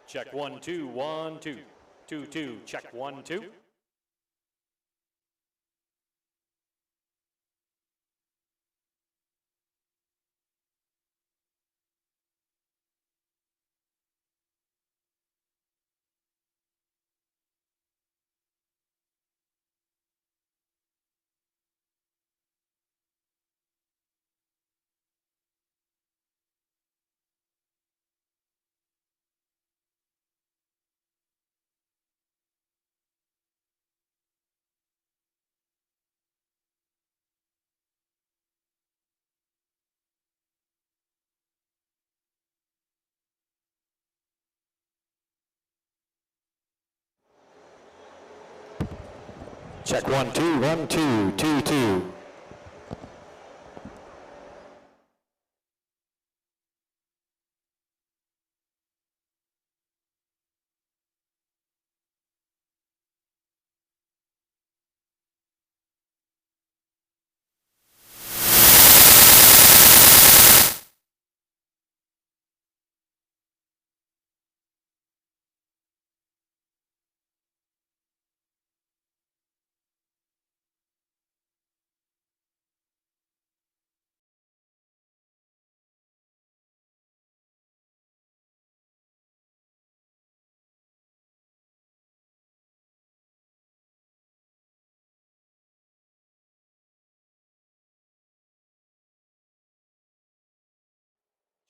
Check 1 2 1 2 2 2. Check 1 2. Check 1 2 1 2 2 2.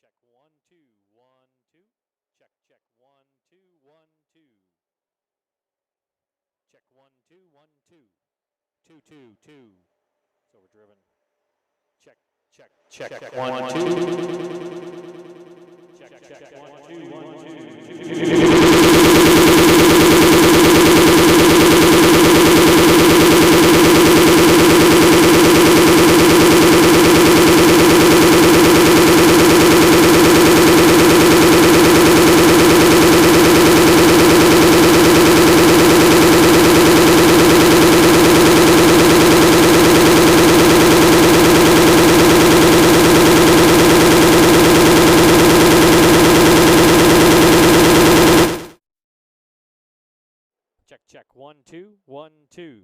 Check 1 2 1 2. Check 1 2 1 2. Check 1 2 1 2 2 2 2. So we're driven. Check 1 2. Check 1 2 1 2. Check 1 2 1 2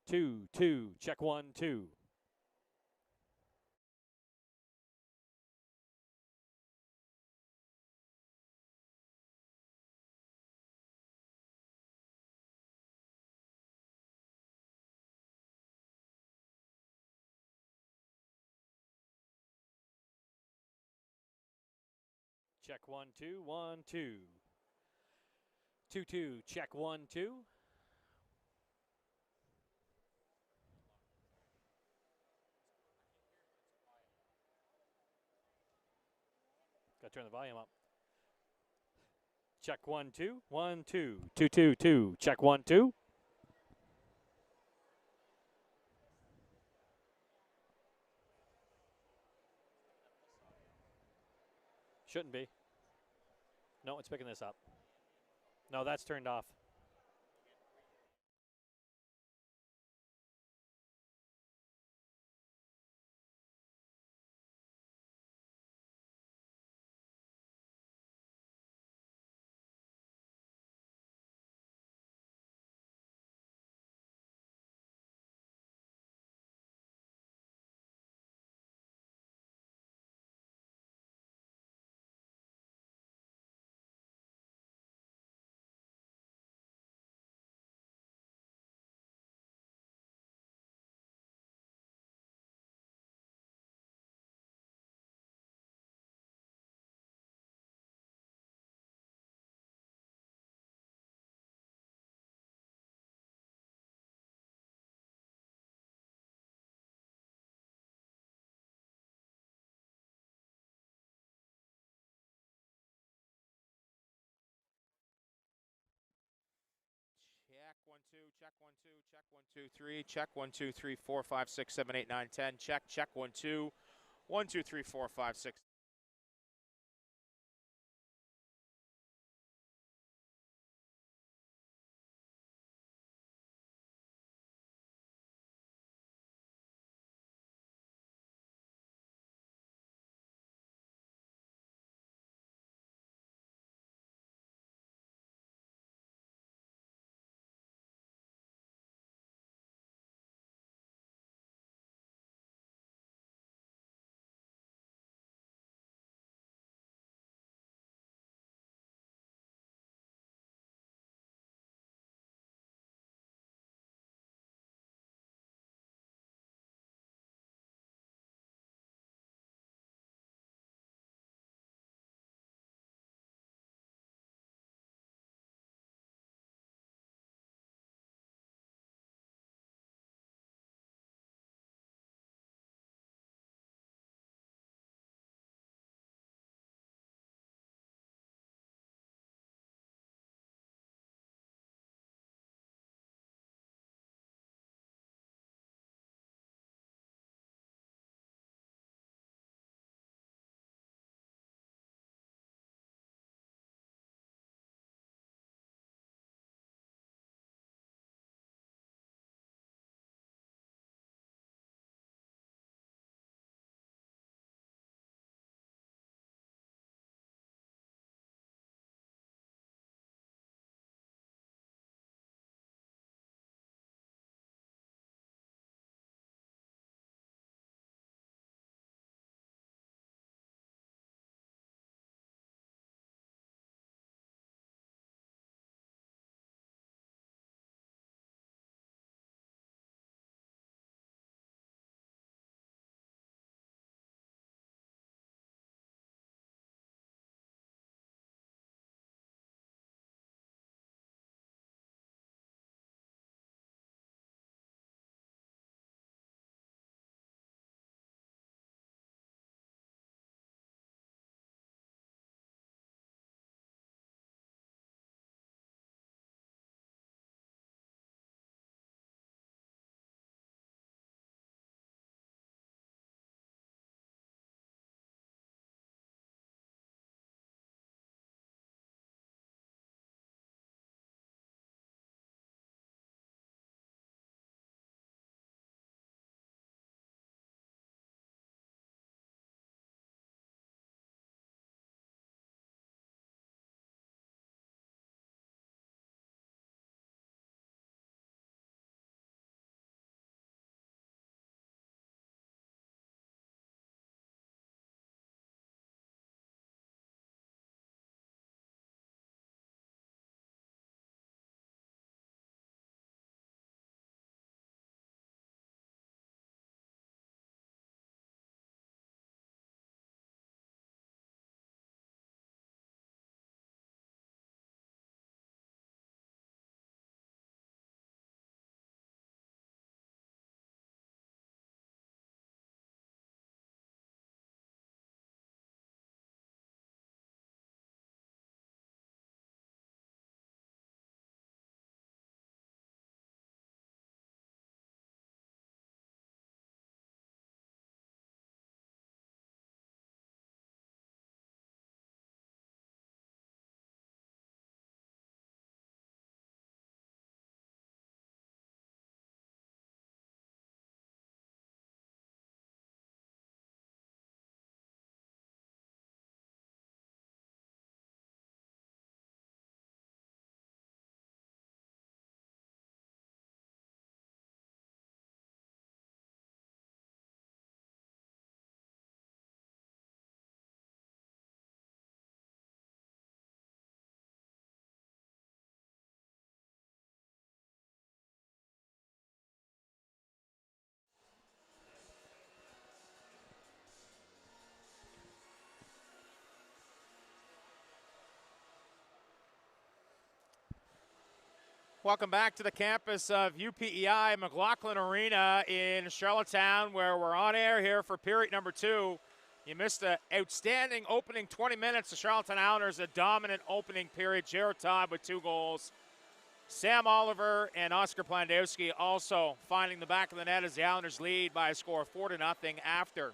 2 2. Check 1 2. Check 1 2 1 2 2 2. Check 1 2. Gotta turn the volume up. Check 1 2 1 2 2 2 2. Check 1 2. Shouldn't be. No, it's picking this up. No, that's turned off. Check 1 2, check 1 2, check 1 2 3, check 1 2 3 4 5 6 7 8 9 10. Check 1 2 1 2 3 4 5 6 Welcome back to the campus of UPEI McLaughlin Arena in Charlottetown, where we're on air here for period number 2. You missed an outstanding opening 20 minutes. The Charlottetown Islanders, a dominant opening period. Jared Todd with 2 goals. Sam Oliver and Oscar Plandowski also finding the back of the net as the Islanders lead by a score of 4-0 after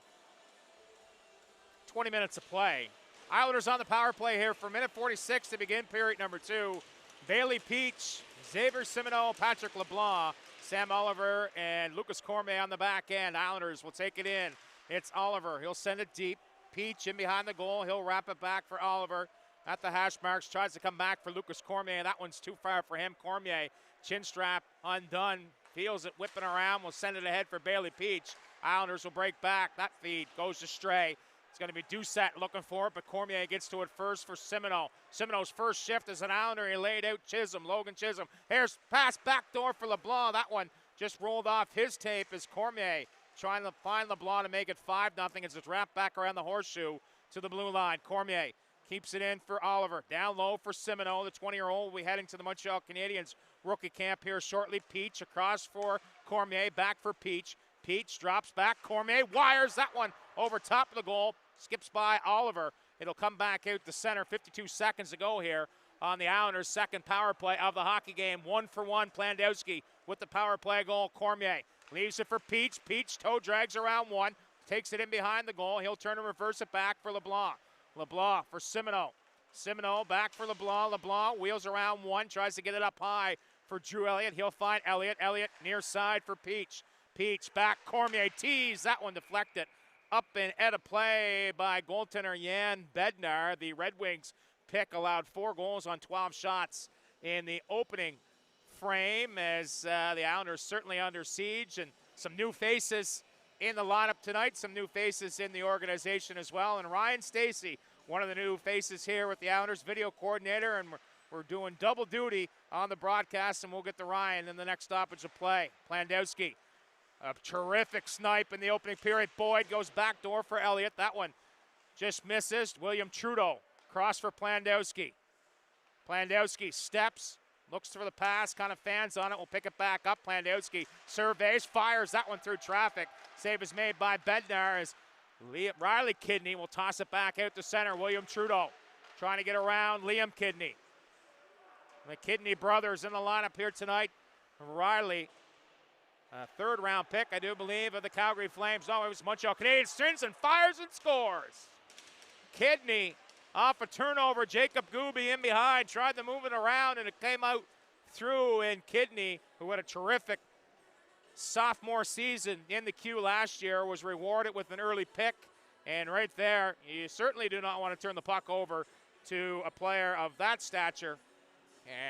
20 minutes of play. Islanders on the power play here for minute 46 to begin period number 2. Bailey Peach, Xavier Simoneau, Patrick LeBlanc, Sam Oliver, and Lucas Cormier on the back end. Islanders will take it in. It's Oliver. He'll send it deep. Peach in behind the goal. He'll wrap it back for Oliver at the hash marks. Tries to come back for Lucas Cormier. That one's too far for him. Cormier, chin strap undone. Feels it whipping around. Will send it ahead for Bailey Peach. Islanders will break back. That feed goes astray. It's going to be Doucette looking for it, but Cormier gets to it first for Simoneau. Simoneau's first shift as an Islander. He laid out Chisholm, Logan Chisholm. Here's pass backdoor for LeBlanc. That one just rolled off his tape as Cormier trying to find LeBlanc to make it 5-0 as it's wrapped back around the horseshoe to the blue line. Cormier keeps it in for Oliver. Down low for Simoneau, the 20-year-old. Will be heading to the Montreal Canadiens rookie camp here shortly. Peach across for Cormier, back for Peach. Peach drops back. Cormier wires that one over top of the goal. Skips by Oliver. It'll come back out to center. 52 seconds to go here on the Islanders' second power play of the hockey game. 1-for-1, Plandowski with the power play goal. Cormier leaves it for Peach. Peach toe drags around one. Takes it in behind the goal. He'll turn and reverse it back for LeBlanc. LeBlanc for Simoneau. Simoneau back for LeBlanc. LeBlanc wheels around one. Tries to get it up high for Drew Elliott. He'll find Elliott. Elliott near side for Peach. Peach back. Cormier tees. That one deflected. Up and out of play by goaltender Jan Bednar. The Red Wings pick allowed 4 goals on 12 shots in the opening frame as the Islanders certainly under siege, and some new faces in the lineup tonight, some new faces in the organization as well. And Ryan Stacey, one of the new faces here with the Islanders, video coordinator, and we're doing double duty on the broadcast, and we'll get to Ryan in the next stoppage of play. Plandowski. A terrific snipe in the opening period. Boyd goes backdoor for Elliott. That one just misses. William Trudeau cross for Plandowski. Plandowski steps, looks for the pass, kind of fans on it. Will pick it back up. Plandowski surveys, fires that one through traffic. Save is made by Bednar as Riley Kidney will toss it back out to center. William Trudeau trying to get around Liam Kidney. The Kidney brothers in the lineup here tonight. Riley, a third-round pick, I do believe, of the Calgary Flames. No, it was Montreal Canadiens. Turns and fires and scores. Kidney off a turnover. Jacob Gooby in behind. Tried to move it around, and it came out through. And Kidney, who had a terrific sophomore season in the queue last year, was rewarded with an early pick. And right there, you certainly do not want to turn the puck over to a player of that stature.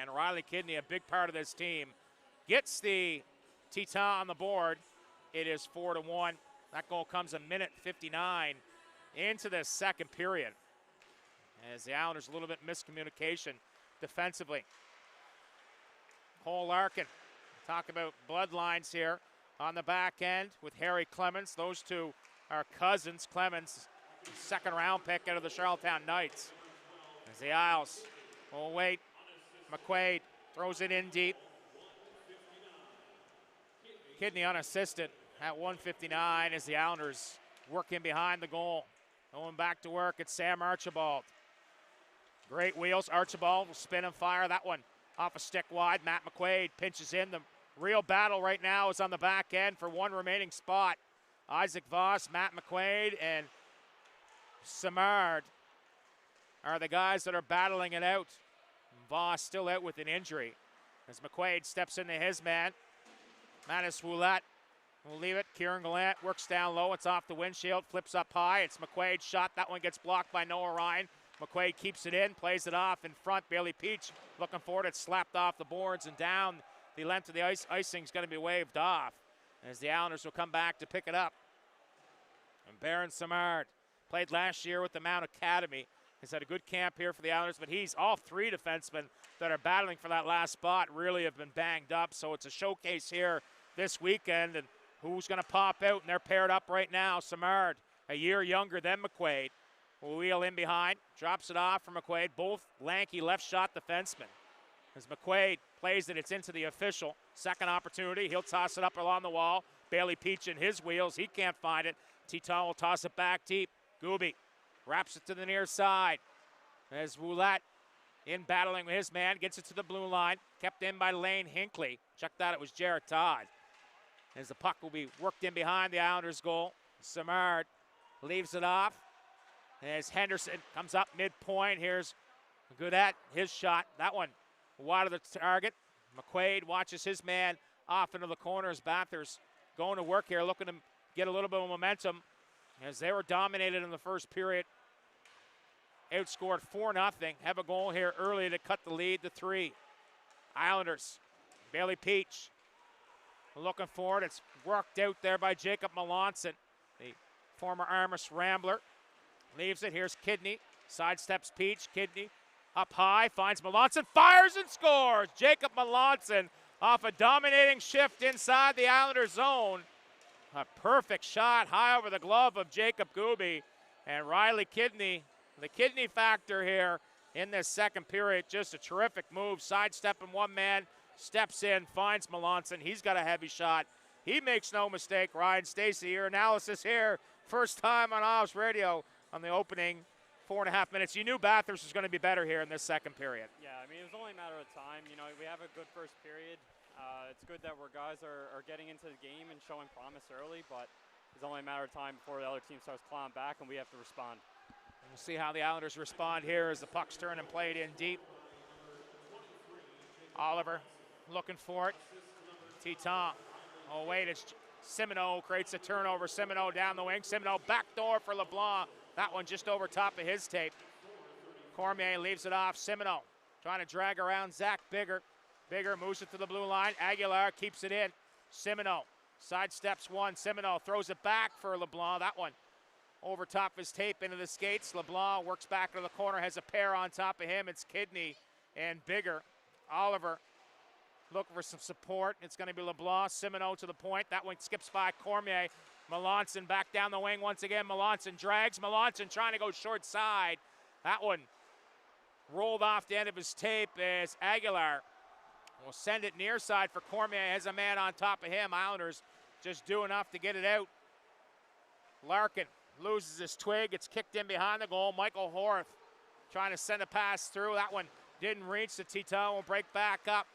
And Riley Kidney, a big part of this team, gets the Teton on the board. It is 4-1. That goal comes a minute 59 into the second period. As the Islanders, a little bit miscommunication defensively. Cole Larkin, talk about bloodlines here on the back end with Harry Clemens. Those two are cousins. Clemens, second round pick out of the Charlottetown Knights. As the Isles will wait. McQuaid throws it in deep. Kidney unassisted at 1:59 as the Islanders work in behind the goal. Going back to work, it's Sam Archibald. Great wheels. Archibald will spin and fire that one off a stick wide. Matt McQuaid pinches in. The real battle right now is on the back end for one remaining spot. Isaac Voss, Matt McQuaid, and Simard are the guys that are battling it out. Voss still out with an injury as McQuaid steps into his man. Manus Ouellette will leave it. Kieran Gallant works down low. It's off the windshield, flips up high. It's McQuaid's shot. That one gets blocked by Noah Ryan. McQuaid keeps it in, plays it off in front. Bailey Peach looking for it. It's slapped off the boards and down the length of the ice. Icing's going to be waved off as the Islanders will come back to pick it up. And Baron Simard played last year with the Mount Academy. He's had a good camp here for the Islanders, but all 3 defensemen that are battling for that last spot really have been banged up. So it's a showcase here this weekend, and who's going to pop out, and they're paired up right now. Simard, a year younger than McQuaid, will wheel in behind, drops it off for McQuaid. Both lanky left shot defensemen As McQuaid plays it, it's into the official. Second opportunity, he'll toss it up along the wall. Bailey Peach in his wheels, he can't find it. Teton will toss it back deep. Gooby wraps it to the near side. As Ouellette in battling with his man, gets it to the blue line. Kept in by Lane Hinckley. Check that, it was Jarrett Todd. As the puck will be worked in behind the Islanders' goal. Simard leaves it off. As Henderson comes up midpoint, here's Goodette, his shot. That one wide of the target. McQuaid watches his man off into the corner as Bathurst going to work here, looking to get a little bit of momentum as they were dominated in the first period. Outscored 4-0. Have a goal here early to cut the lead to 3. Islanders, Bailey Peach looking for it. It's worked out there by Jacob Melanson, the former Armas Rambler. Leaves it. Here's Kidney. Sidesteps Peach. Kidney up high. Finds Melanson. Fires and scores. Jacob Melanson off a dominating shift inside the Islanders zone. A perfect shot high over the glove of Jacob Gooby. And Riley Kidney, the kidney factor here in this second period. Just a terrific move. Sidestepping one man. Steps in. Finds Melanson. He's got a heavy shot. He makes no mistake. Ryan Stacy, your analysis here. First time on Oz Radio on the opening 4.5 minutes. You knew Bathurst was going to be better here in this second period. Yeah, I mean, it was only a matter of time. You know, we have a good first period. It's good that our guys are getting into the game and showing promise early, but it's only a matter of time before the other team starts clawing back, and we have to respond. And we'll see how the Islanders respond here as the puck's turned and played in deep. Oliver looking for it. Teton. Oh, wait, it's Simoneau creates a turnover. Simoneau down the wing. Simoneau backdoor for LeBlanc. That one just over top of his tape. Cormier leaves it off. Simoneau trying to drag around Zach Bigger. Bigger moves it to the blue line. Aguilar keeps it in. Simoneau sidesteps one. Simoneau throws it back for LeBlanc. That one over top his tape into the skates. LeBlanc works back to the corner, has a pair on top of him. It's Kidney and Bigger. Oliver looking for some support. It's going to be LeBlanc. Simoneau to the point. That one skips by Cormier. Melanson back down the wing once again. Melanson drags. Melanson trying to go short side. That one rolled off the end of his tape as Aguilar will send it near side for Cormier. Has a man on top of him. Islanders just do enough to get it out. Larkin loses his twig. It's kicked in behind the goal. Michael Horth trying to send a pass through. That one didn't reach. The Teton will break back up.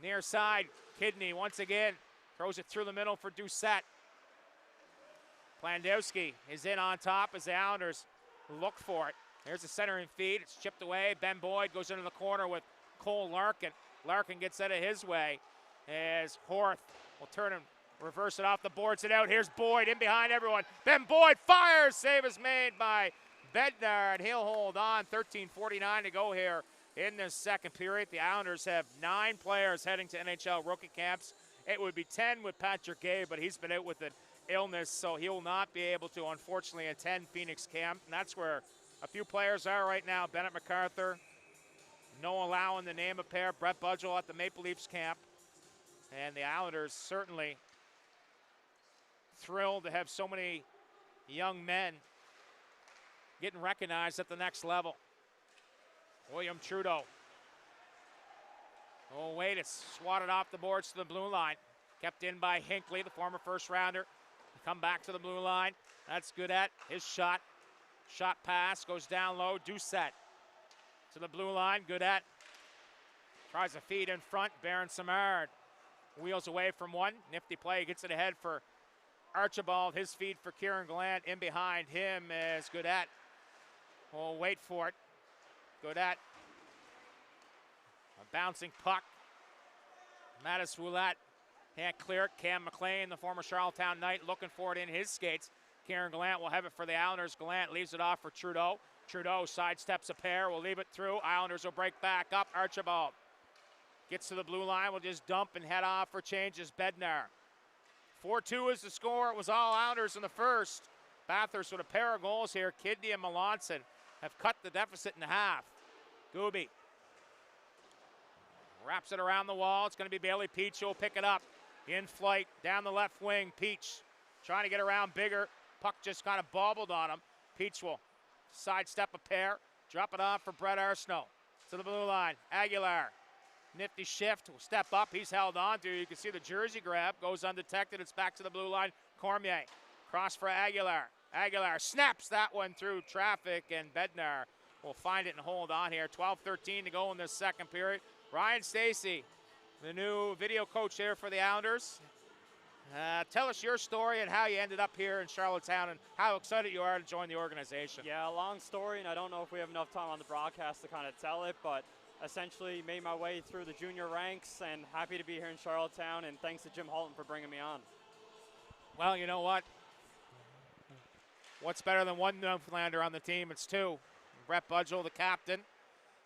Near side, Kidney once again throws it through the middle for Doucette. Plandowski is in on top as the Islanders look for it. There's the centering feed. It's chipped away. Ben Boyd goes into the corner with Cole Larkin. Larkin gets out of his way as Horth will turn and reverse it off the boards and out. Here's Boyd in behind everyone. Ben Boyd fires. Save is made by Bednar, and he'll hold on. 13:49 to go here in this second period. The Islanders have 9 players heading to NHL rookie camps. It would be 10 with Patrick Gay, but he's been out with an illness, so he will not be able to, unfortunately, attend Phoenix camp. And that's where a few players are right now. Bennett MacArthur, Noah Lowen, the name a pair. Brett Budgell at the Maple Leafs camp. And the Islanders certainly thrilled to have so many young men getting recognized at the next level. William Trudeau. Oh, wait, it's swatted off the boards to the blue line. Kept in by Hinckley, the former first rounder. Come back to the blue line. That's Goodette. His shot. Shot pass goes down low. Doucette to the blue line. Goodette tries a feed in front. Baron Simard wheels away from one. Nifty play. Gets it ahead for Archibald. His feed for Kieran Gallant. In behind him is Goodette. We'll wait for it. Goodette. A bouncing puck. Mattis Ouellette can't clear it. Cam McLean, the former Charlottetown Knight, looking for it in his skates. Kieran Gallant will have it for the Islanders. Gallant leaves it off for Trudeau. Trudeau sidesteps a pair. Will leave it through. Islanders will break back up. Archibald gets to the blue line. Will just dump and head off for changes. Bednar. 4-2 is the score. It was all Islanders in the first. Bathurst with a pair of goals here. Kidney and Melanson have cut the deficit in half. Gooby wraps it around the wall. It's going to be Bailey Peach who will pick it up. In flight, down the left wing. Peach trying to get around Bigger. Puck just kind of bobbled on him. Peach will sidestep a pair. Drop it off for Brett Arsenault. To the blue line. Aguilar Nifty shift, will step up. He's held on to. You can see the jersey grab. Goes undetected. It's back to the blue line. Cormier. Cross for Aguilar. Aguilar snaps that one through traffic, and Bednar will find it and hold on here. 12:13 to go in this second period. Ryan Stacey, the new video coach here for the Islanders. Tell us your story and how you ended up here in Charlottetown and how excited you are to join the organization. Yeah, a long story, and I don't know if we have enough time on the broadcast to kind of tell it, but essentially made my way through the junior ranks and happy to be here in Charlottetown, and thanks to Jim Halton for bringing me on. Well, you know what? What's better than one Newfoundlander on the team? It's two. Brett Budgell, the captain,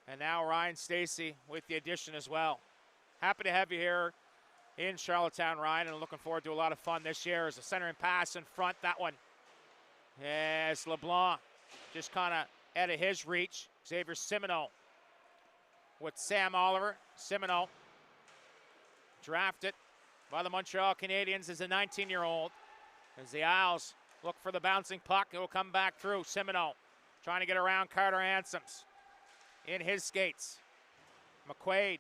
and now Ryan Stacey with the addition as well. Happy to have you here in Charlottetown, Ryan, and looking forward to a lot of fun this year. As a centering pass in front, that one. As LeBlanc just kind of out of his reach. Xavier Simoneau with Sam Oliver. Simoneau drafted by the Montreal Canadiens as a 19-year-old. As the Isles look for the bouncing puck, it will come back through. Simoneau trying to get around Carter Ansems in his skates. McQuaid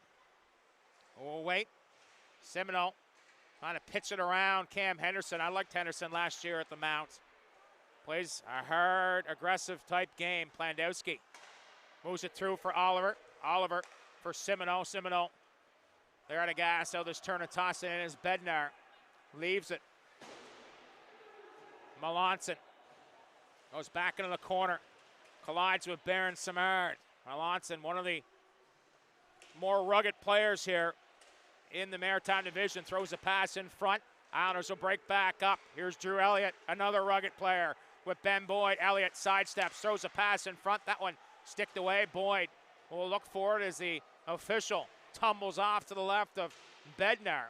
will wait. Simoneau trying to pitch it around Cam Henderson. I liked Henderson last year at the Mount. Plays a hard, aggressive type game. Plandowski moves it through for Oliver. Oliver for Simoneau. Simoneau, they're out of gas. So this turn and toss it in as Bednar leaves it. Melanson goes back into the corner. Collides with Baron Simard. Melanson, one of the more rugged players here in the Maritime Division, throws a pass in front. Islanders will break back up. Here's Drew Elliott, another rugged player with Ben Boyd. Elliott sidesteps, throws a pass in front. That one sticked away. Boyd will look for it as the official tumbles off to the left of Bednar.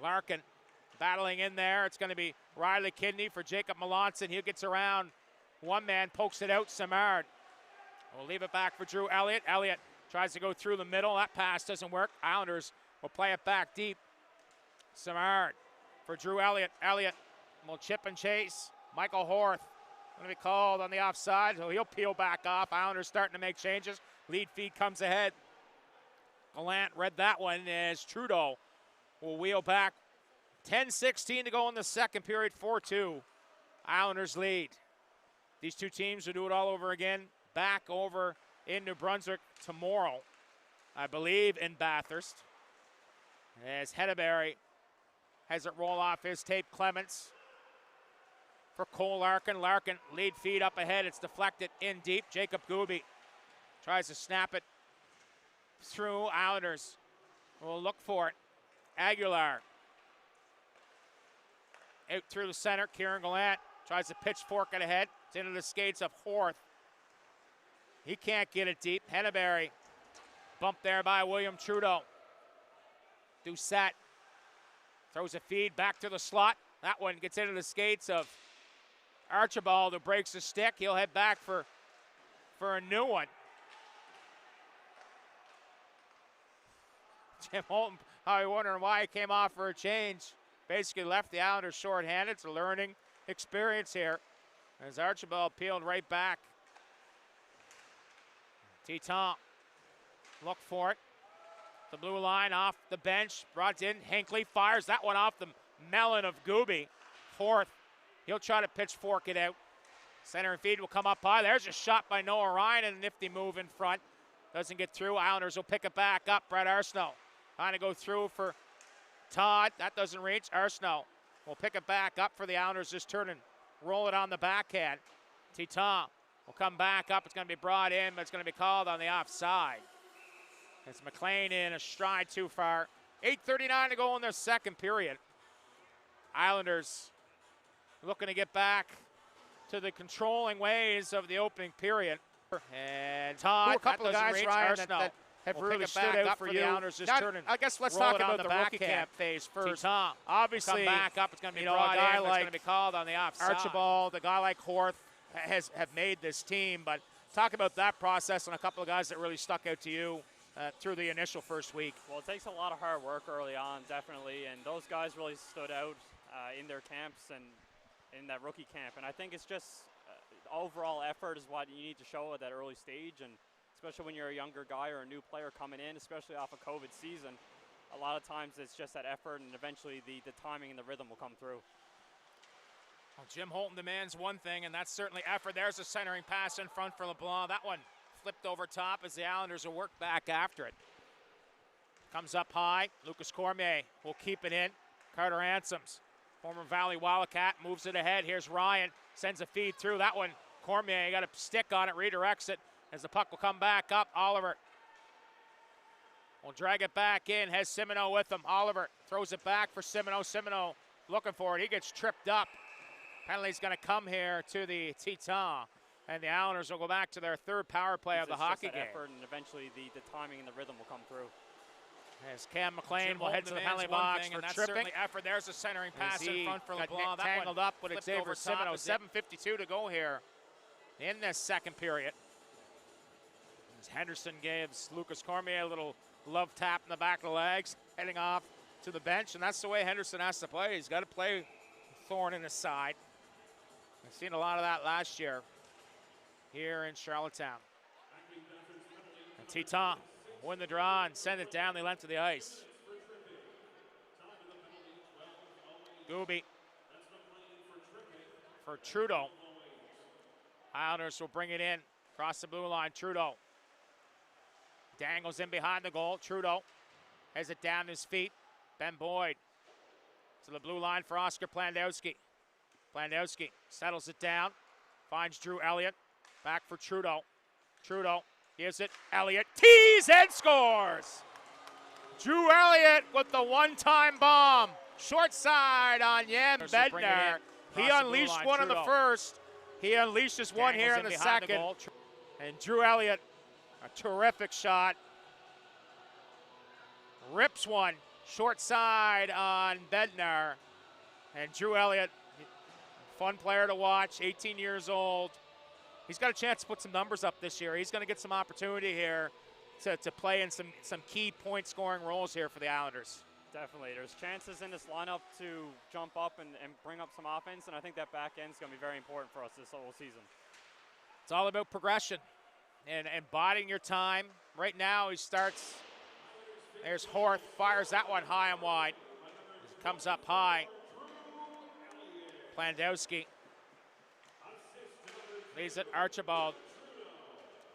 Larkin battling in there. It's going to be Riley Kidney for Jacob Melanson. He gets around one man, pokes it out. Simard will leave it back for Drew Elliott. Elliott tries to go through the middle. That pass doesn't work. Islanders will play it back deep. Simard for Drew Elliott. Elliott will chip and chase. Michael Horth going to be called on the offside, so he'll peel back off. Islanders starting to make changes. Lead feed comes ahead. Gallant read that one as Trudeau will wheel back. 10:16 to go in the second period. 4-2. Islanders lead. These two teams will do it all over again. Back over in New Brunswick tomorrow, I believe in Bathurst. As Hedeberry has it roll off his tape. Clements for Cole Larkin. Larkin lead feed up ahead. It's deflected in deep. Jacob Gooby tries to snap it through. Islanders will look for it. Aguilar out through the center. Kieran Gallant tries to pitchfork it ahead. It's into the skates of Horth. He can't get it deep. Hedeberry bumped there by William Trudeau. Doucette throws a feed back to the slot. That one gets into the skates of Archibald, who breaks the stick. He'll head back for a new one. Jim Holton, probably wondering why he came off for a change. Basically left the Islanders shorthanded. It's a learning experience here as Archibald peeled right back. Titon, look for it. The blue line off the bench, brought in. Hinckley fires that one off the melon of Gooby. Fourth, he'll try to pitchfork it out. Center and feed will come up high. There's a shot by Noah Ryan and a nifty move in front. Doesn't get through. Islanders will pick it back up. Brett Arsenault trying to go through for Todd. That doesn't reach. Arsenault will pick it back up for the Islanders. Just turn and roll it on the backhand. Titon will come back up. It's going to be brought in, but it's going to be called on the offside. It's McLean in a stride too far. 8:39 to go in their second period. Islanders looking to get back to the controlling ways of the opening period. And Todd, a couple of guys, Ryan, that have We'll really pick it stood back out up for for you. the Islanders. Just turn and I guess let's roll talk it on about the the rookie backhand. camp phase first. Titon, Obviously, come back up. It's going to be you know, brought a guy in. It's like going to be called on the offside. Archibald, a guy like Horth have made this team, but talk about that process and a couple of guys that really stuck out to you through the initial first week. Well, it takes a lot of hard work early on, definitely, and those guys really stood out in their camps and in that rookie camp. And I think it's just overall effort is what you need to show at that early stage. And especially when you're a younger guy or a new player coming in, especially off a COVID season. A lot of times it's just that effort, and eventually the timing and the rhythm will come through. Well, Jim Holton demands one thing, and that's certainly effort. There's a centering pass in front for LeBlanc. That one flipped over top as the Islanders will work back after it. Comes up high. Lucas Cormier will keep it in. Carter Ansems, former Valley Wildcat, moves it ahead. Here's Ryan, sends a feed through. That one, Cormier got a stick on it, redirects it as the puck will come back up. Oliver will drag it back in, has Simoneau with him. Oliver throws it back for Simoneau. Simoneau looking for it. He gets tripped up. Penalty's going to come here to the Titans, and the Islanders will go back to their third power play of the hockey game. Effort, and eventually the timing and the rhythm will come through. As Cam McLean will head to the penalty box for tripping. Effort. There's a centering pass in front for LeBlanc. That tangled up with Xavier Simoneau. 7:52 to go here in this second period. As Henderson gives Lucas Cormier a little love tap in the back of the legs, heading off to the bench, and that's the way Henderson has to play. He's got to play thorn in his side. We've seen a lot of that last year here in Charlottetown. And Titans win the draw and send it down the length of the ice. Gooby for Trudeau. Islanders will bring it in across the blue line. Trudeau dangles in behind the goal. Trudeau has it down his feet. Ben Boyd to the blue line for Oscar Plandowski. Plandowski settles it down, finds Drew Elliott. Back for Trudeau. Trudeau gives it. Elliott tees and scores. Drew Elliott with the one-time bomb. Short side on Jan Bednar. He unleashed one in the first. He unleashes one here in the second. And Drew Elliott, a terrific shot. Rips one short side on Bednar. And Drew Elliott, fun player to watch, 18 years old. He's got a chance to put some numbers up this year. He's going to get some opportunity here to play in some key point scoring roles here for the Islanders. Definitely. There's chances in this lineup to jump up and bring up some offense, and I think that back end is going to be very important for us this whole season. It's all about progression and biding your time. Right now he starts, there's Horth, fires that one high and wide. Comes up high. Plandowski leaves it Archibald.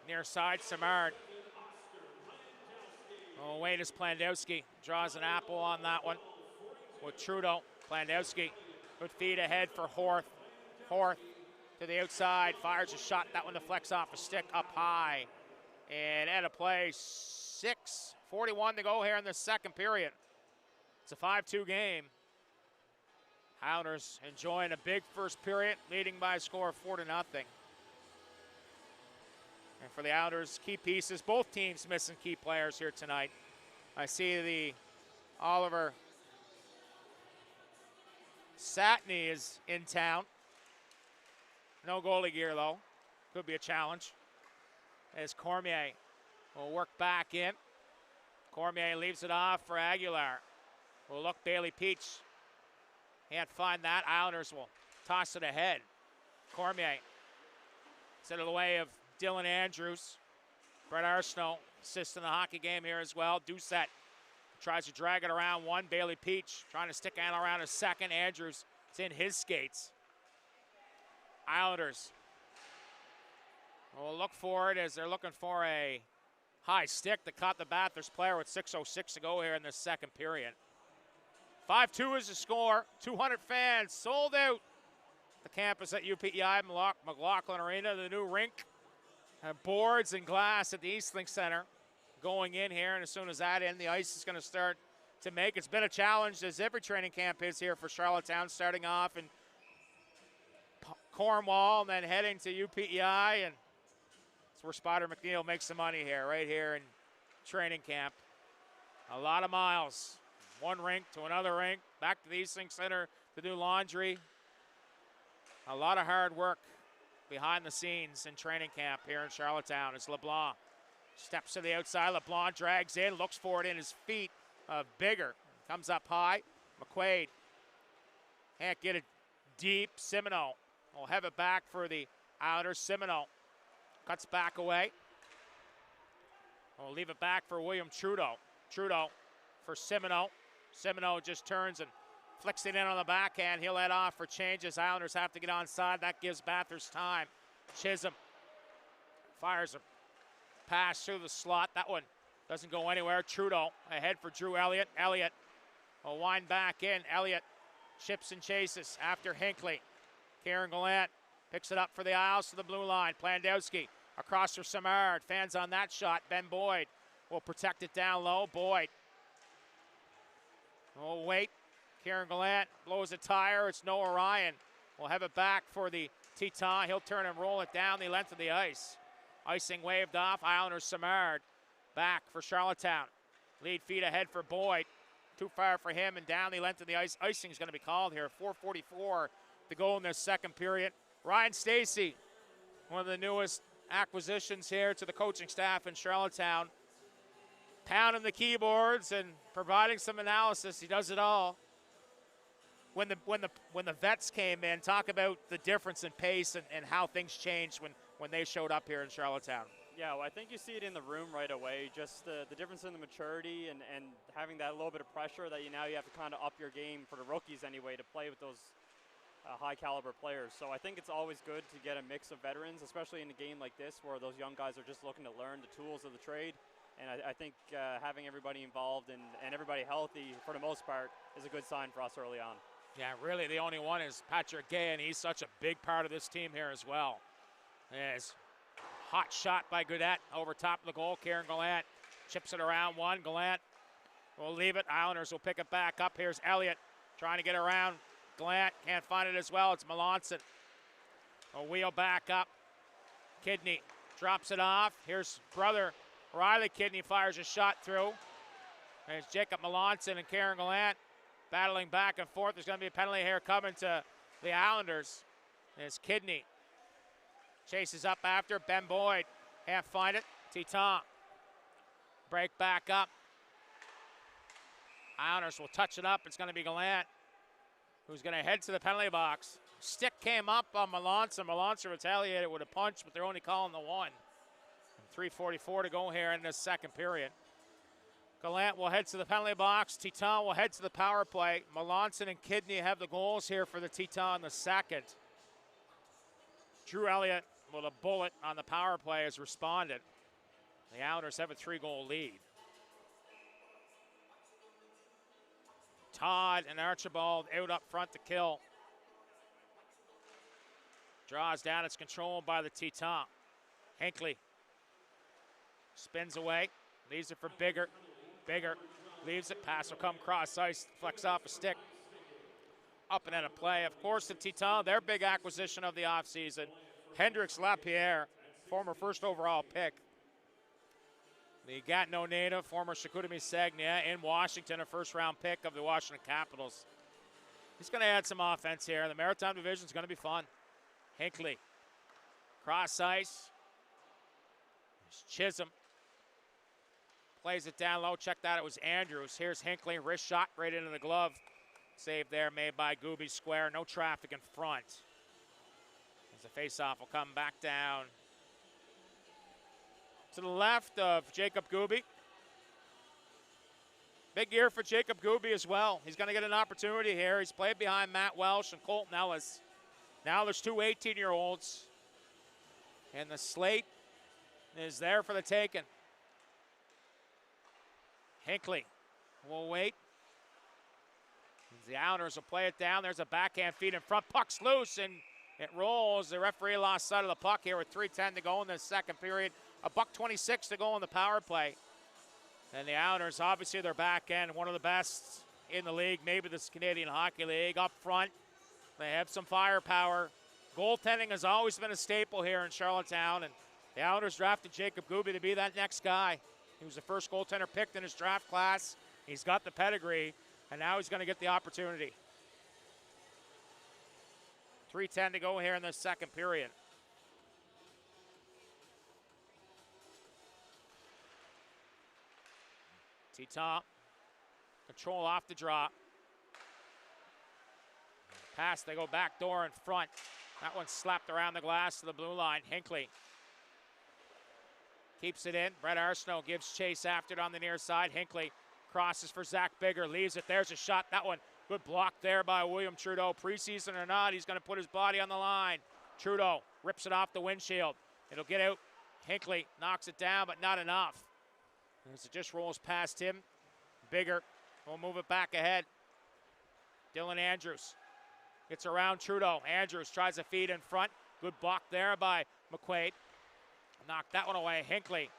Near side, Simard. Oh, wait, as Plandowski draws an apple on that one with Trudeau. Plandowski, good feed ahead for Horth. Horth to the outside, fires a shot. That one deflects off a stick up high. And at a play, 6:41 to go here in the second period. It's a 5-2 game. Islanders enjoying a big first period, leading by a score of 4-0. And for the Islanders, key pieces, both teams missing key players here tonight. I see the Oliver Satney is in town. No goalie gear, though. Could be a challenge. As Cormier will work back in. Cormier leaves it off for Aguilar. We'll look Bailey Peach. Can't find that. Islanders will toss it ahead. Cormier set it away of Dylan Andrews. Brett Arsenault assists in the hockey game here as well. Doucette tries to drag it around one. Bailey Peach trying to stick it around a second. Andrews, it's in his skates. Islanders will look for it as they're looking for a high stick that caught the Bathurst player with 6:06 to go here in the second period. 5-2 is the score. 200 fans sold out the campus at UPEI McLaughlin Arena, the new rink. Boards and glass at the Eastlink Center going in here, and as soon as that in, the ice is going to start to make. It's been a challenge, as every training camp is here for Charlottetown, starting off in Cornwall and then heading to UPEI, and it's where Spider McNeil makes some money here, right here in training camp. A lot of miles. One rink to another rink, back to the Eastlink Center to do laundry. A lot of hard work behind the scenes in training camp here in Charlottetown as LeBlanc steps to the outside. LeBlanc drags in, looks for it in his feet. Bigger comes up high. McQuaid can't get it deep. Simoneau will have it back for the Islanders. Simoneau cuts back away. We'll leave it back for William Trudeau. Trudeau for Simoneau. Simoneau just turns and flicks it in on the backhand. He'll head off for changes. Islanders have to get onside. That gives Bathurst time. Chisholm fires a pass through the slot. That one doesn't go anywhere. Trudeau ahead for Drew Elliott. Elliott will wind back in. Elliott chips and chases after Hinckley. Kieran Gallant picks it up for the Isles to the blue line. Plandowski across for Samard. Fans on that shot. Ben Boyd will protect it down low. Boyd will wait. Kieran Gallant blows a tire. It's Noah Ryan. We'll have it back for the Teton. He'll turn and roll it down the length of the ice. Icing waved off. Islanders Samard back for Charlottetown. Lead feet ahead for Boyd. Too far for him and down the length of the ice. Icing is going to be called here. 4:44 to go in this second period. Ryan Stacey, one of the newest acquisitions here to the coaching staff in Charlottetown, pounding the keyboards and providing some analysis. He does it all. When the vets came in, talk about the difference in pace and how things changed when they showed up here in Charlottetown. Yeah, well, I think you see it in the room right away, just the difference in the maturity and having that little bit of pressure that now you have to kind of up your game for the rookies anyway to play with those high caliber players. So I think it's always good to get a mix of veterans, especially in a game like this where those young guys are just looking to learn the tools of the trade. And I think having everybody involved and everybody healthy for the most part is a good sign for us early on. Yeah, really the only one is Patrick Gay, and he's such a big part of this team here as well. Yes. Hot shot by Goudet over top of the goal. Kieran Gallant chips it around one. Gallant will leave it. Islanders will pick it back up. Here's Elliott trying to get around. Gallant can't find it as well. It's Melanson. A wheel back up. Kidney drops it off. Here's brother Riley Kidney fires a shot through. There's Jacob Melanson and Kieran Gallant battling back and forth. There's going to be a penalty here coming to the Islanders. There's Kidney. Chases up after. Ben Boyd can't find it. Teton. Break back up. Islanders will touch it up. It's going to be Gallant who's going to head to the penalty box. Stick came up on Melanson. Melanson retaliated with a punch, but they're only calling the one. 3:44 to go here in this second period. Gallant will head to the penalty box. Teton will head to the power play. Melanson and Kidney have the goals here for the Teton, the second. Drew Elliott with a bullet on the power play has responded. The Islanders have a 3-goal lead. Todd and Archibald out up front to kill. Draws down, it's controlled by the Teton. Hinckley spins away, leaves it for Bigger. Bigger leaves it, pass will come cross ice, flex off a stick. Up and out of play. Of course, the Teton, their big acquisition of the offseason. Hendrix Lapierre, former first overall pick. The Gatineau native, former Chicoutimi Sagna in Washington, a first-round pick of the Washington Capitals. He's going to add some offense here. The Maritime Division is going to be fun. Hinckley, cross ice. There's Chisholm. Plays it down low. Check that. It was Andrews. Here's Hinckley. Wrist shot right into the glove. Save there made by Gooby Square. No traffic in front. As the faceoff will come back down to the left of Jacob Gooby. Big year for Jacob Gooby as well. He's going to get an opportunity here. He's played behind Matt Welsh and Colton Ellis. Now there's two 18-year-olds. And the slate is there for the taking. Hinckley will wait. The Islanders will play it down. There's a backhand feed in front. Puck's loose and it rolls. The referee lost sight of the puck here with 3:10 to go in the second period. $1:26 to go in the power play. And the Islanders, obviously their back end, one of the best in the league, maybe this Canadian Hockey League. Up front, they have some firepower. Goaltending has always been a staple here in Charlottetown, and the Islanders drafted Jacob Gooby to be that next guy. He was the first goaltender picked in his draft class. He's got the pedigree, and now he's going to get the opportunity. 3:10 to go here in the second period. Teton, control off the drop. Pass, they go back door in front. That one slapped around the glass to the blue line. Hinckley Keeps it in. Brett Arsenault gives chase after it on the near side. Hinckley crosses for Zach Bigger. Leaves it. There's a shot. That one. Good block there by William Trudeau. Preseason or not, he's going to put his body on the line. Trudeau rips it off the windshield. It'll get out. Hinckley knocks it down, but not enough. As it just rolls past him. Bigger will move it back ahead. Dylan Andrews gets around Trudeau. Andrews tries to feed in front. Good block there by McQuaid. Knocked that one away. Hinckley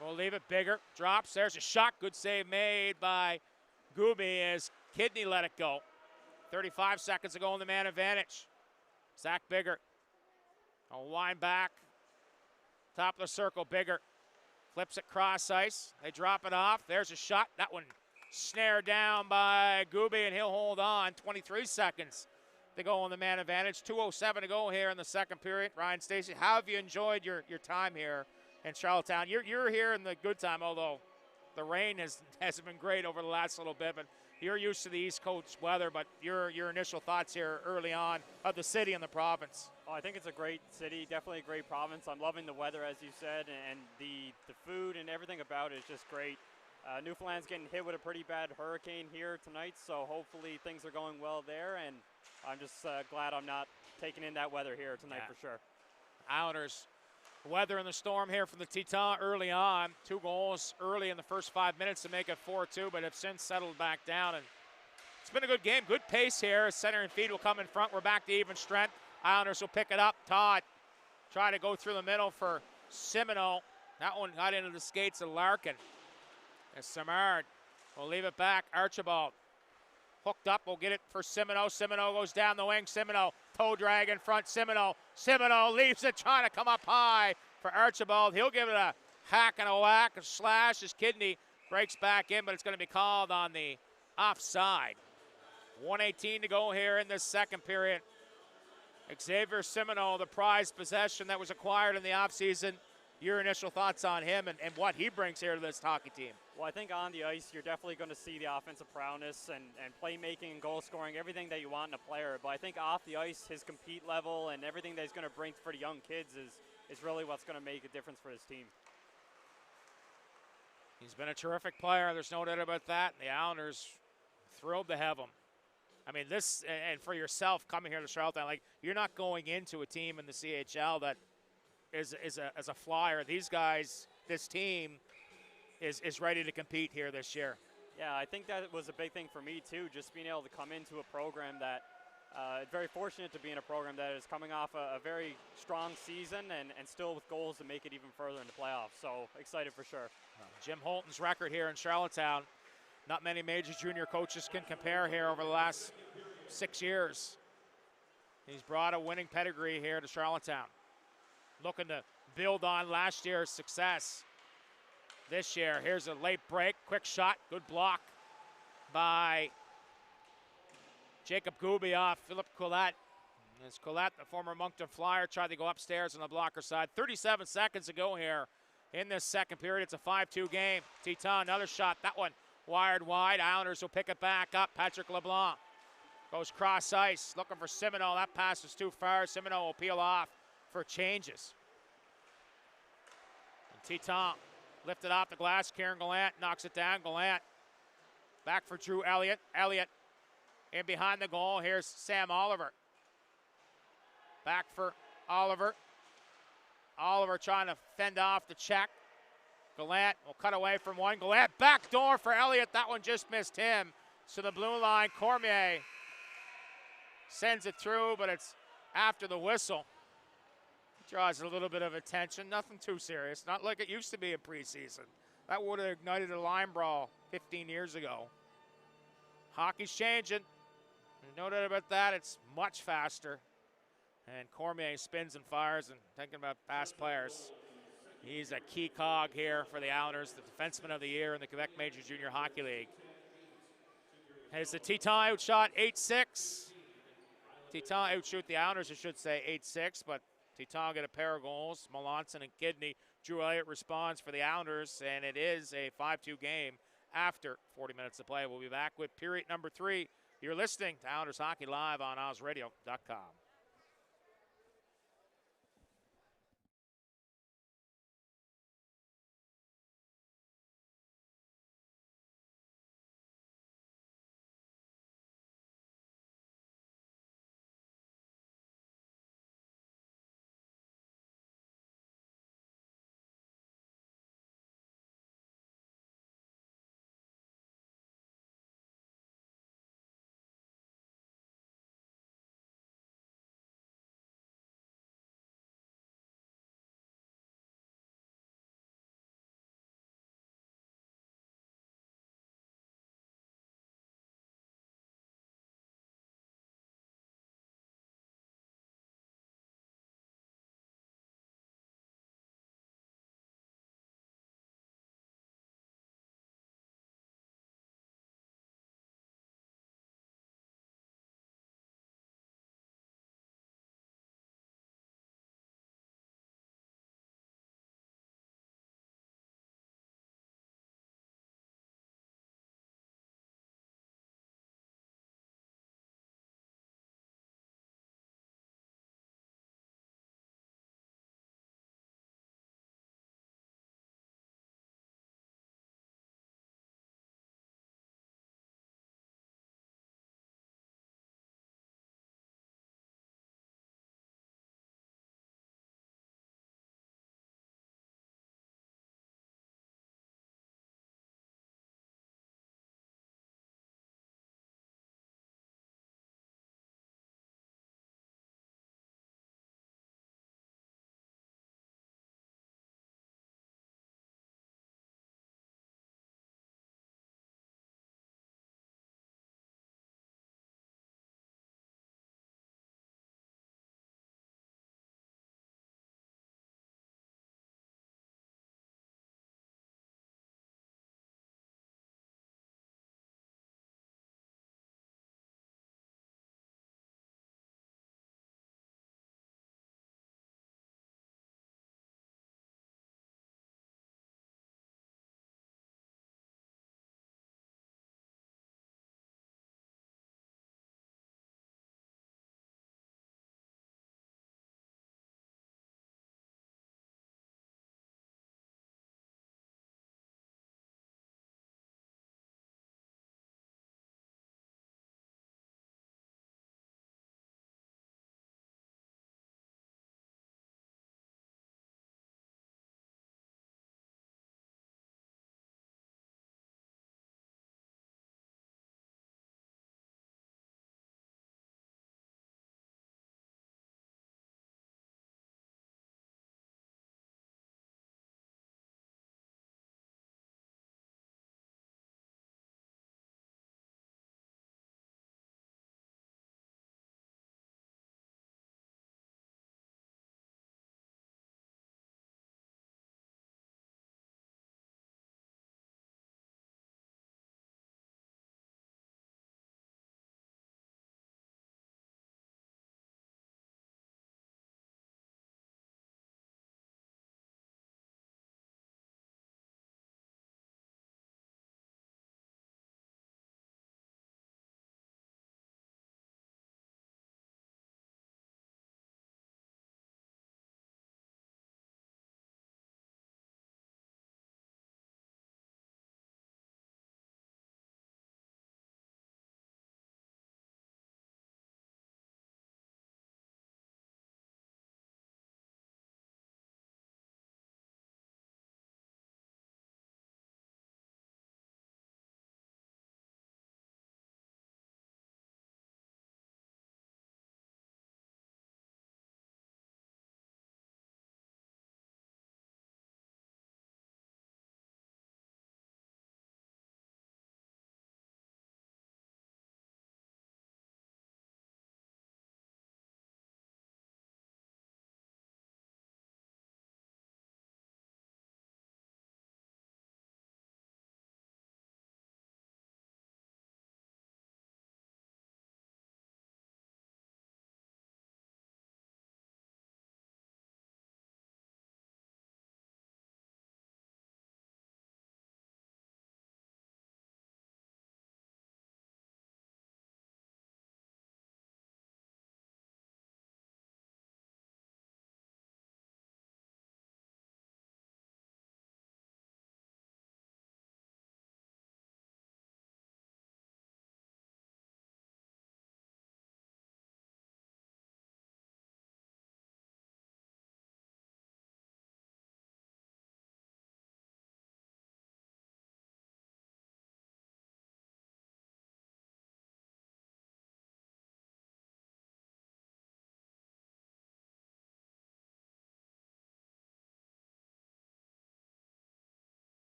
will leave it. Bigger drops. There's a shot. Good save made by Gooby as Kidney let it go. 35 seconds ago in the man advantage. Zach Bigger. A wind back. Top of the circle. Bigger flips it cross ice. They drop it off. There's a shot. That one snared down by Gooby, and he'll hold on. 23 seconds to go in the man advantage. 2:07 to go here in the second period. Ryan Stacey, how have you enjoyed your time here in Charlottetown? You're here in the good time, although the rain hasn't been great over the last little bit, but you're used to the East Coast weather. But your initial thoughts here early on of the city and the province? Oh, I think it's a great city, definitely a great province. I'm loving the weather, as you said, and the food and everything about it is just great. Newfoundland's getting hit with a pretty bad hurricane here tonight, so hopefully things are going well there, and I'm just glad I'm not taking in that weather here tonight for sure. Islanders weather in the storm here from the Teton early on. 2 goals early in the first 5 minutes to make it 4-2, but have since settled back down. And it's been a good game. Good pace here. Center and feed will come in front. We're back to even strength. Islanders will pick it up. Todd try to go through the middle for Simoneau. That one got into the skates of Larkin. And Simard will leave it back. Archibald hooked up. We'll get it for Simoneau. Simoneau goes down the wing. Simoneau toe drag in front. Simoneau leaves it, trying to come up high for Archibald. He'll give it a hack and a whack, a slash. His Kidney breaks back in, but it's going to be called on the offside. 1:18 to go here in this second period. Xavier Simoneau, the prized possession that was acquired in the offseason. Your initial thoughts on him and what he brings here to this hockey team? Well, I think on the ice, you're definitely going to see the offensive prowess and playmaking and goal scoring, everything that you want in a player. But I think off the ice, his compete level and everything that he's going to bring for the young kids is really what's going to make a difference for his team. He's been a terrific player. There's no doubt about that. The Islanders thrilled to have him. I mean, this, and for yourself coming here to Charlottetown, like, you're not going into a team in the CHL that is a flyer. These guys, this team is ready to compete here this year. Yeah, I think that was a big thing for me too, just being able to come into a program that, very fortunate to be in a program that is coming off a very strong season and still with goals to make it even further in the playoffs. So excited for sure. Jim Holton's record here in Charlottetown, not many major junior coaches can compare here over the last 6 years. He's brought a winning pedigree here to Charlottetown. Looking to build on last year's success this year. Here's a late break, quick shot, good block by Jacob Gooby off Philip Collette. As Collette, the former Moncton Flyer, tried to go upstairs on the blocker side. 37 seconds to go here in this second period. It's a 5-2 game. Teton, another shot. That one wired wide. Islanders will pick it back up. Patrick LeBlanc goes cross ice, looking for Simoneau. That pass is too far. Simoneau will peel off for changes. And Teton lifted off the glass. Kieran Gallant knocks it down. Gallant back for Drew Elliott. Elliott in behind the goal. Here's Sam Oliver. Back for Oliver. Oliver trying to fend off the check. Gallant will cut away from one. Gallant back door for Elliott. That one just missed him. So the blue line, Cormier sends it through, but it's after the whistle. Draws a little bit of attention. Nothing too serious. Not like it used to be in preseason. That would have ignited a line brawl 15 years ago. Hockey's changing. No doubt about that. It's much faster. And Cormier spins and fires, and thinking about fast players. He's a key cog here for the Islanders, the defenseman of the year in the Quebec Major Junior Hockey League. As the Teton outshot 8-6. Teton outshoot the Islanders, I should say, 8-6, but Teton get a pair of goals. Melanson and Kidney. Drew Elliott responds for the Islanders, and it is a 5-2 game after 40 minutes to play. We'll be back with period number 3. You're listening to Islanders Hockey Live on OzRadio.com.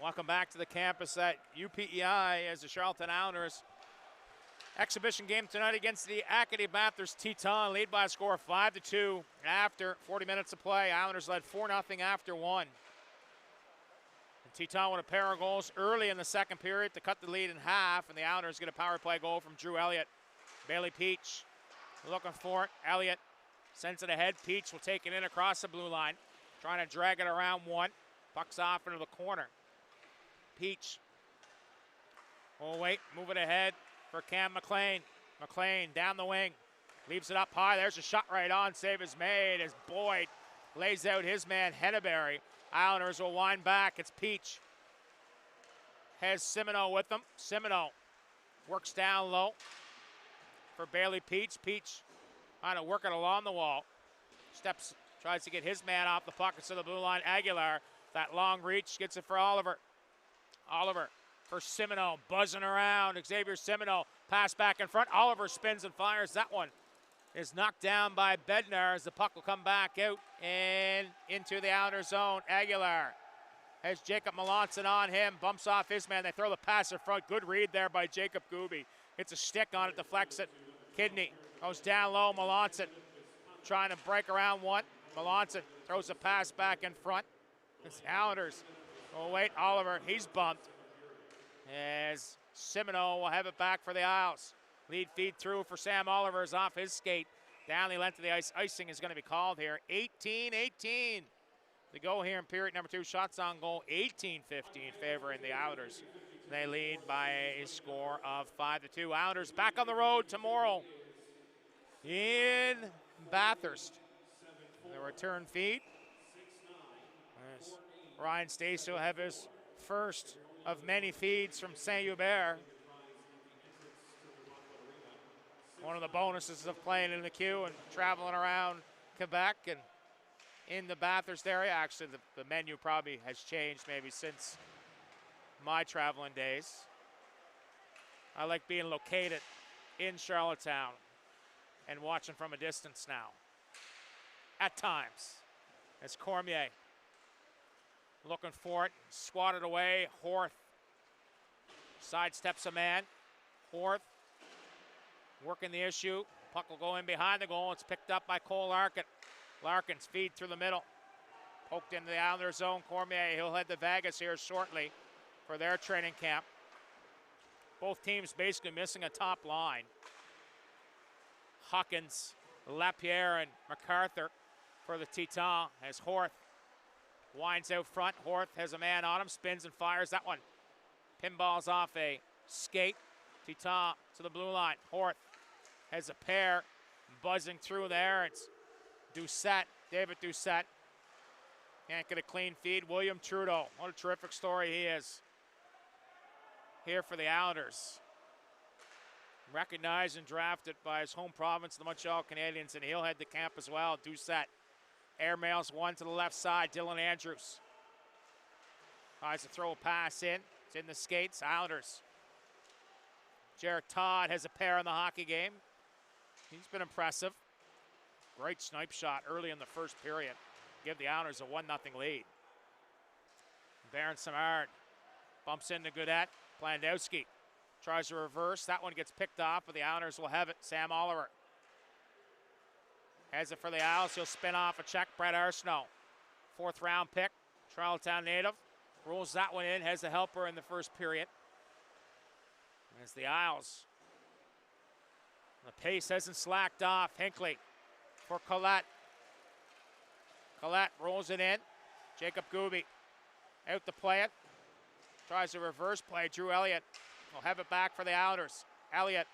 Welcome back to the campus at UPEI as the Charlottetown Islanders exhibition game tonight against the Acadie Bathurst Teton. Lead by a score of 5-2 after 40 minutes of play. Islanders led 4-0 after one. And Teton with a pair of goals early in the second period to cut the lead in half, and the Islanders get a power play goal from Drew Elliott. Bailey Peach looking for it. Elliott sends it ahead. Peach will take it in across the blue line, trying to drag it around one. Puck's off into the corner. Peach. Oh, wait, move it ahead for Cam McLean. McLean down the wing. Leaves it up high. There's a shot right on. Save is made as Boyd lays out his man, Henneberry. Islanders will wind back. It's Peach. Has Simino with them. Simino works down low for Bailey Peach. Peach trying to work it along the wall. Steps, tries to get his man off the puck instead of the blue line. Aguilar, that long reach, gets it for Oliver. Oliver for Simino, buzzing around. Xavier Simino, pass back in front. Oliver spins and fires. That one is knocked down by Bednar as the puck will come back out and into the outer zone. Aguilar has Jacob Melanson on him, bumps off his man. They throw the pass in front. Good read there by Jacob Gooby. It's a stick on it, deflects it. Kidney goes down low. Melanson trying to break around one. Melanson throws a pass back in front. It's Islanders. Oh, wait, Oliver, he's bumped. As Simino will have it back for the Isles. Lead feed through for Sam Oliver is off his skate. Down the length of the ice. Icing is going to be called here. 18-18 to go here in period number 2. Shots on goal, 18-15 favoring the Islanders. They lead by a score of 5-2. Islanders back on the road tomorrow in Bathurst. The return feed. As Ryan Stacey will have his first of many feeds from Saint-Hubert. One of the bonuses of playing in the queue and traveling around Quebec and in the Bathurst area. Actually, the menu probably has changed maybe since my traveling days. I like being located in Charlottetown and watching from a distance now. At times, as Cormier looking for it, swatted away. Horth sidesteps a man. Horth working the issue. Puck will go in behind the goal. It's picked up by Cole Larkin. Larkin's feed through the middle. Poked into the Islander zone. Cormier, he'll head to Vegas here shortly for their training camp. Both teams basically missing a top line. Hawkins, Lapierre, and MacArthur for the Teton as Horth winds out front. Horth has a man on him, spins and fires that one. Pinballs off a skate. Teton to the blue line. Horth has a pair buzzing through there. It's Doucette, David Doucette. Can't get a clean feed. William Trudeau, what a terrific story he is here for the Islanders. Recognized and drafted by his home province, the Montreal Canadiens, and he'll head to camp as well. Doucette airmails one to the left side. Dylan Andrews tries to throw a pass in. It's in the skates. Islanders. Jared Todd has a pair in the hockey game. He's been impressive. Great snipe shot early in the first period. Give the Islanders a 1-0 lead. Baron Samard bumps into Goodette. Plandowski tries to reverse. That one gets picked off, but the Islanders will have it. Sam Oliver has it for the Isles. He'll spin off a check. Brett Arsenault, 4th round pick. Charlottetown native. Rolls that one in. Has a helper in the first period. As the Isles. The pace hasn't slacked off. Hinckley for Collette. Collette rolls it in. Jacob Gooby out to play it. Tries a reverse play. Drew Elliott will have it back for the Islanders. Elliott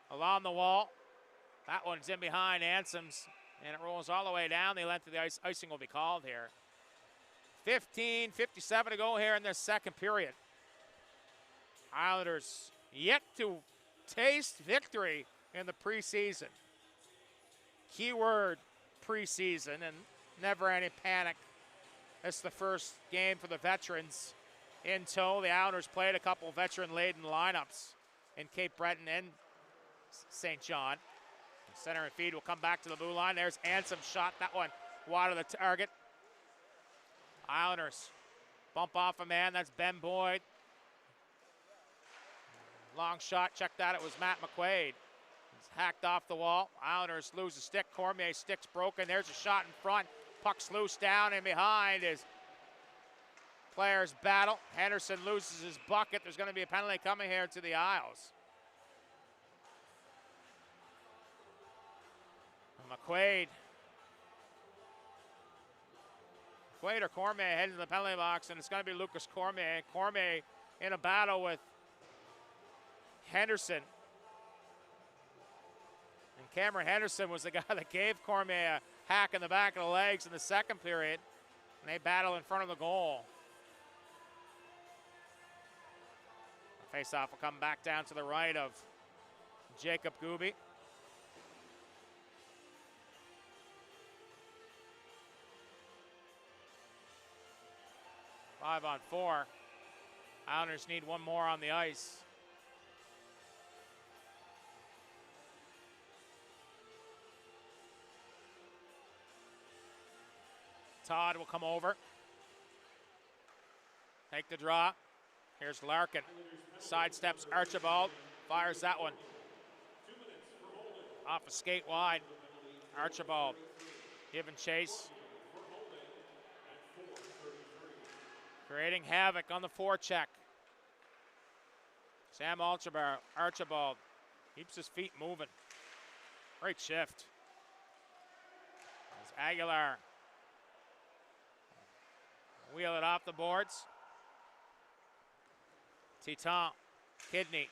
along the wall. That one's in behind Ansem's, and it rolls all the way down the length of the ice. Icing will be called here. 15:57 to go here in this second period. Islanders yet to taste victory in the preseason. Keyword preseason and never any panic. This is the first game for the veterans in tow. The Islanders played a couple veteran-laden lineups in Cape Breton and St. John. Center and feed will come back to the blue line. There's Ansem's shot. That one wide of the target. Islanders Bump off a man, that's Ben Boyd. Long shot, check that, it was Matt McQuaid. He's hacked off the wall. Islanders lose a stick. Cormier's stick's broken. There's a shot in front. Puck's loose down and behind as players battle. Henderson loses his bucket. There's going to be a penalty coming here to the Isles. McQuaid or Cormier heading to the penalty box, and it's going to be Lucas Cormier. Cormier in a battle with Henderson. And Cameron Henderson was the guy that gave Cormier a hack in the back of the legs in the second period. And they battle in front of the goal. The face-off will come back down to the right of Jacob Gooby. Five on four. Islanders need one more on the ice. Todd will come over. Take the draw. Here's Larkin. Sidesteps Archibald. Fires that one. Off a skate wide. Archibald giving chase. Creating havoc on the forecheck. Sam Archibald keeps his feet moving. Great shift. As Aguilar wheel it off the boards. Titon, Kidney,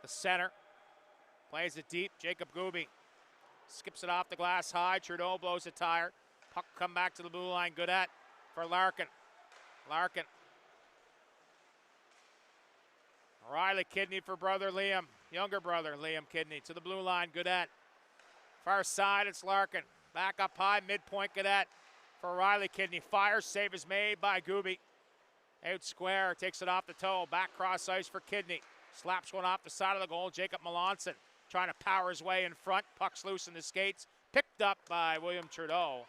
the center, plays it deep. Jacob Gooby skips it off the glass high. Trudeau blows a tire. Puck come back to the blue line. Goodette for Larkin. Larkin. Riley Kidney for brother Liam. Younger brother Liam Kidney to the blue line. Goodette. Far side, it's Larkin. Back up high, midpoint Goodette for Riley Kidney. Fires, save is made by Gooby. Out square, takes it off the toe. Back cross ice for Kidney. Slaps one off the side of the goal. Jacob Melanson trying to power his way in front. Puck's loose in the skates. Picked up by William Trudeau.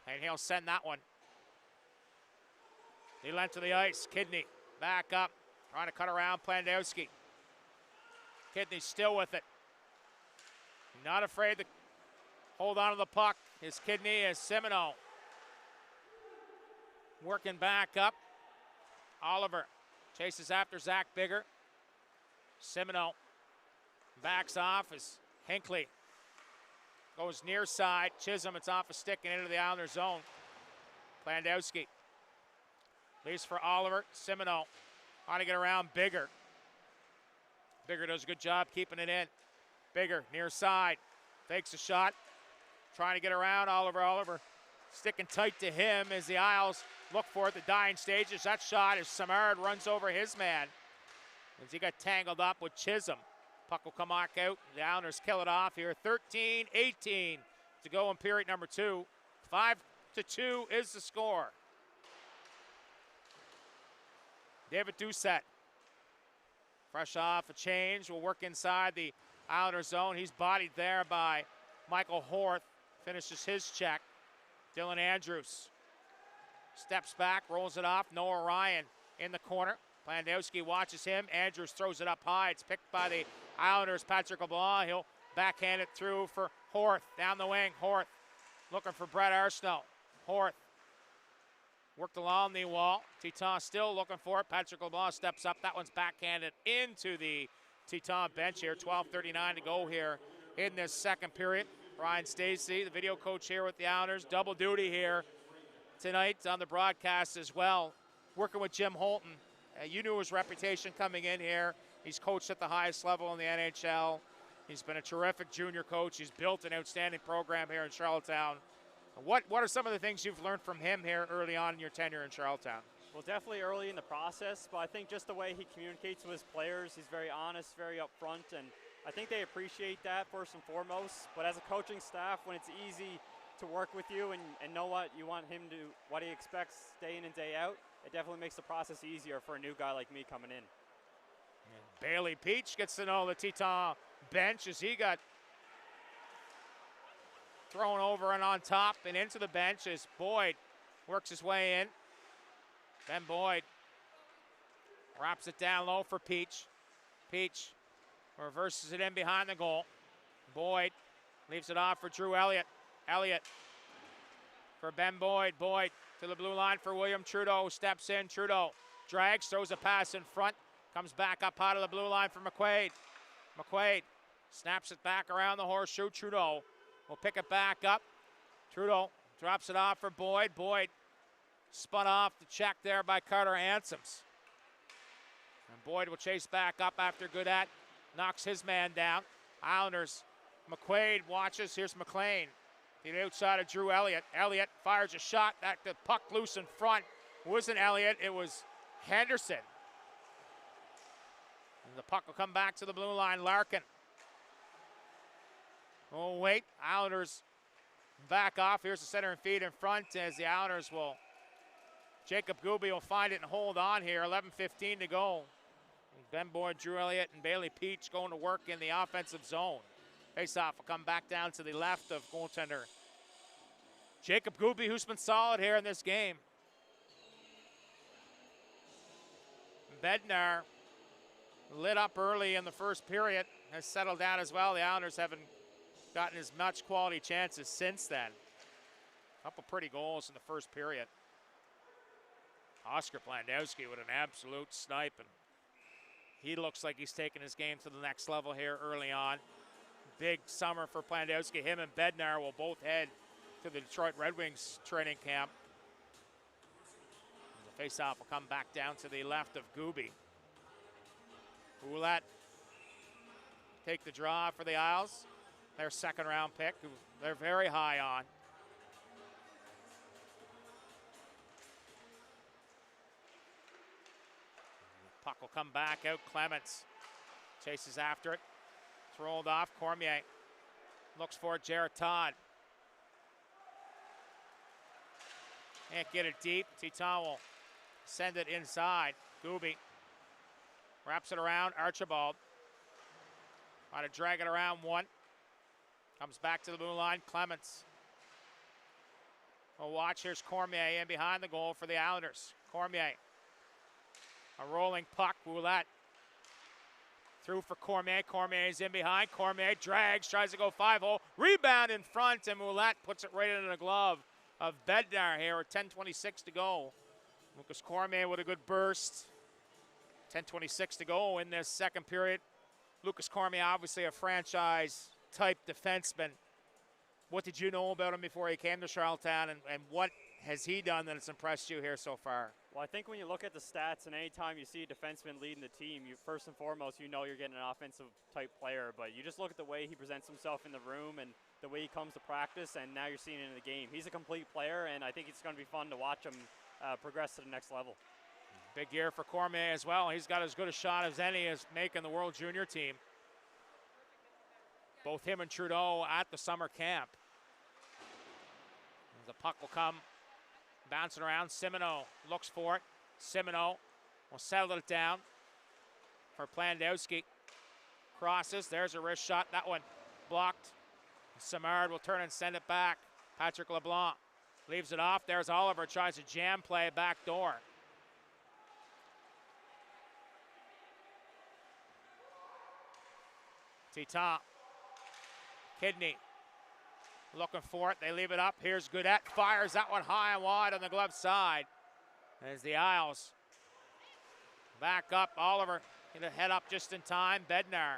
And he'll send that one. He lent to the ice. Kidney back up. Trying to cut around Plandowski. Kidney still with it. Not afraid to hold on to the puck. His Kidney is Simino. Working back up. Oliver chases after Zach Bigger. Simino backs off as Hinckley goes near side. Chisholm, it's off a stick and into the Islander zone. Plandowski leaves for Oliver. Simino trying to get around Bigger. Bigger does a good job keeping it in. Bigger near side. Fakes a shot. Trying to get around Oliver. Sticking tight to him as the Isles look for it, the dying stages. That shot as Samard runs over his man as he got tangled up with Chisholm. Puck will come back out. The Islanders kill it off here. 13-18 to go in period number 2. 5-2 is the score. David Doucette, fresh off a change, will work inside the Islander zone. He's bodied there by Michael Horth. Finishes his check. Dylan Andrews steps back, rolls it off. Noah Ryan in the corner. Plandowski watches him. Andrews throws it up high. It's picked by the Islanders. Patrick LeBlanc. He'll backhand it through for Horth. Down the wing. Horth looking for Brett Arsenault. Horth worked along the wall. Titon still looking for it. Patrick LeBlanc steps up. That one's backhanded into the Titon bench here. 12:39 to go here in this second period. Ryan Stacey, the video coach here with the Islanders. Double duty here tonight on the broadcast as well. Working with Jim Holton. You knew his reputation coming in here. He's coached at the highest level in the NHL. He's been a terrific junior coach. He's built an outstanding program here in Charlottetown. What are some of the things you've learned from him here early on in your tenure in Charlottetown? Well, definitely early in the process, but I think just the way he communicates with his players, he's very honest, very upfront, and I think they appreciate that first and foremost. But as a coaching staff, when it's easy to work with you and know what you want him to, what he expects day in and day out, it definitely makes the process easier for a new guy like me coming in. And Bailey Peach gets to know the Titon bench as he got thrown over and on top and into the bench as Boyd works his way in. Ben Boyd wraps it down low for Peach. Peach reverses it in behind the goal. Boyd leaves it off for Drew Elliott. Elliott for Ben Boyd. Boyd to the blue line for William Trudeau. Steps in. Trudeau drags, throws a pass in front. Comes back up out of the blue line for McQuaid. McQuaid snaps it back around the horseshoe. Trudeau will pick it back up. Trudeau drops it off for Boyd. Boyd spun off the check there by Carter Ansems. And Boyd will chase back up after Goodette knocks his man down. Islanders, McQuaid watches. Here's McLean. To the outside of Drew Elliott. Elliott fires a shot. That the puck loose in front. It wasn't Elliott, it was Henderson. And the puck will come back to the blue line. Larkin. Oh, wait. Islanders back off. Here's the center and feed in front as the Islanders will. Jacob Gooby will find it and hold on here. 11:15 to go. Ben Boyd, Drew Elliott, and Bailey Peach going to work in the offensive zone. Faceoff will come back down to the left of goaltender Jacob Gooby, who's been solid here in this game. Bednar lit up early in the first period, has settled down as well. The Islanders haven't gotten as much quality chances since then. A couple pretty goals in the first period. Oscar Plandowski with an absolute snipe, and he looks like he's taking his game to the next level here early on. Big summer for Plandowski. Him and Bednar will both head to the Detroit Red Wings training camp. The faceoff will come back down to the left of Gooby. Ouellette take the draw for the Isles. Their second round pick, who they're very high on. The puck will come back out. Clements chases after it. It's rolled off. Cormier looks for it. Jarrett Todd. Can't get it deep. Titon will send it inside. Gooby wraps it around. Archibald trying to drag it around one. Comes back to the blue line. Clements. We'll watch. Here's Cormier in behind the goal for the Islanders. Cormier. A rolling puck. Ouellette through for Cormier. Cormier's in behind. Cormier drags, tries to go 5-0. Rebound in front, and Ouellette puts it right into the glove of Bednar here with 10:26 to go. Lucas Cormier with a good burst. 10:26 to go in this second period. Lucas Cormier, obviously a franchise-type defenseman. What did you know about him before he came to Charlottetown, and what has he done that has impressed you here so far? Well, I think when you look at the stats, and anytime you see a defenseman leading the team, you first and foremost, you know you're getting an offensive-type player. But you just look at the way he presents himself in the room and the way he comes to practice, and now you're seeing it in the game. He's a complete player, and I think it's going to be fun to watch him progress to the next level. Big year for Cormier as well. He's got as good a shot as any as making the World Junior team. Both him and Trudeau at the summer camp. The puck will come bouncing around. Simoneau looks for it. Simoneau will settle it down for Plandowski. Crosses. There's a wrist shot. That one blocked. Simard will turn and send it back. Patrick LeBlanc leaves it off. There's Oliver. Tries a jam play back door. Titon. Kidney looking for it. They leave it up. Here's Goodette. Fires that one high and wide on the glove side. As the Isles back up. Oliver going to head up just in time. Bednar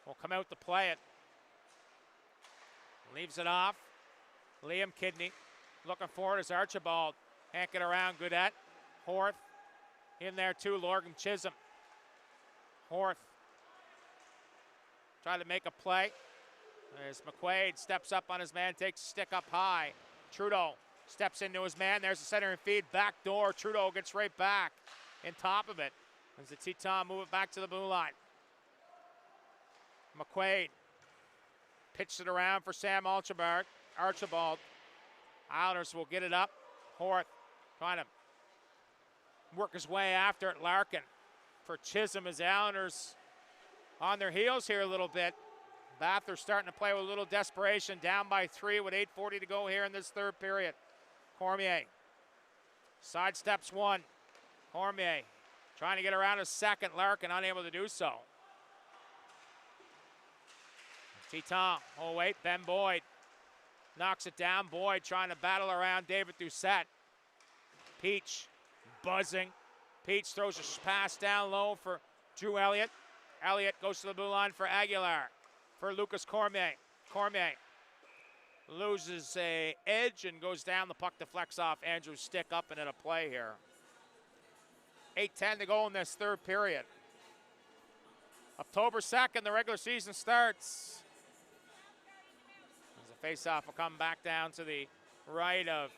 will come out to play it. Leaves it off. Liam Kidney looking for it as Archibald. Can't get around Goodette. Horth in there too. Lorgan Chisholm. Horth trying to make a play. As McQuaid steps up on his man, takes a stick up high. Trudeau steps into his man. There's the center and feed. Back door. Trudeau gets right back in top of it. As the Teton move it back to the blue line. McQuaid pitched it around for Sam Archibald. Islanders will get it up. Horth trying to work his way after it. Larkin for Chisholm as the Islanders on their heels here a little bit. Bathurst starting to play with a little desperation, down by 3 with 8:40 to go here in this third period. Cormier sidesteps one, Cormier trying to get around a second. Larkin unable to do so. Titon, oh wait, Ben Boyd knocks it down. Boyd trying to battle around David Doucette. Peach buzzing. Peach throws a pass down low for Drew Elliott. Elliott goes to the blue line for Aguilar. For Lucas Cormier. Cormier loses a edge and goes down. The puck deflects off Andrew's stick up and in a play here. 8:10 to go in this third period. October 2nd, the regular season starts. As the faceoff will come back down to the right of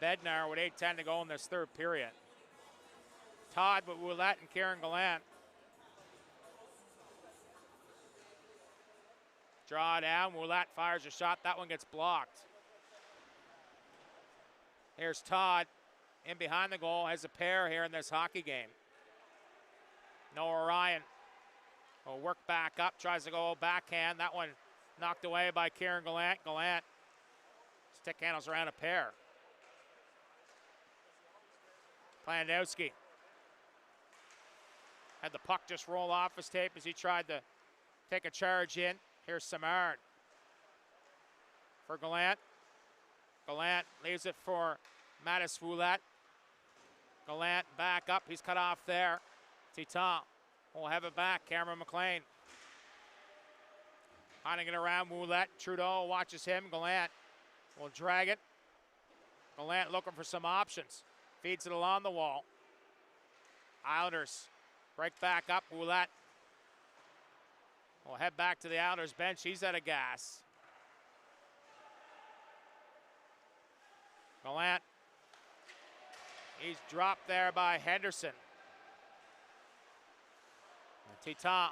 Bednar with 8:10 to go in this third period. Todd with Ouellette and Kieran Gallant. Draw down, Ouellette fires a shot. That one gets blocked. Here's Todd in behind the goal, has a pair here in this hockey game. Noah Ryan will work back up, tries to go backhand. That one knocked away by Kieran Gallant. Gallant stick handles around a pair. Plandowski had the puck just roll off his tape as he tried to take a charge in. Here's Samard for Gallant. Gallant leaves it for Mattis Ouellette. Gallant back up. He's cut off there. Titon will have it back. Cameron McLean hunting it around Ouellette. Trudeau watches him. Gallant will drag it. Gallant looking for some options. Feeds it along the wall. Islanders break back up. Ouellette will head back to the Islanders bench. He's out of gas. Gallant. He's dropped there by Henderson. Titon.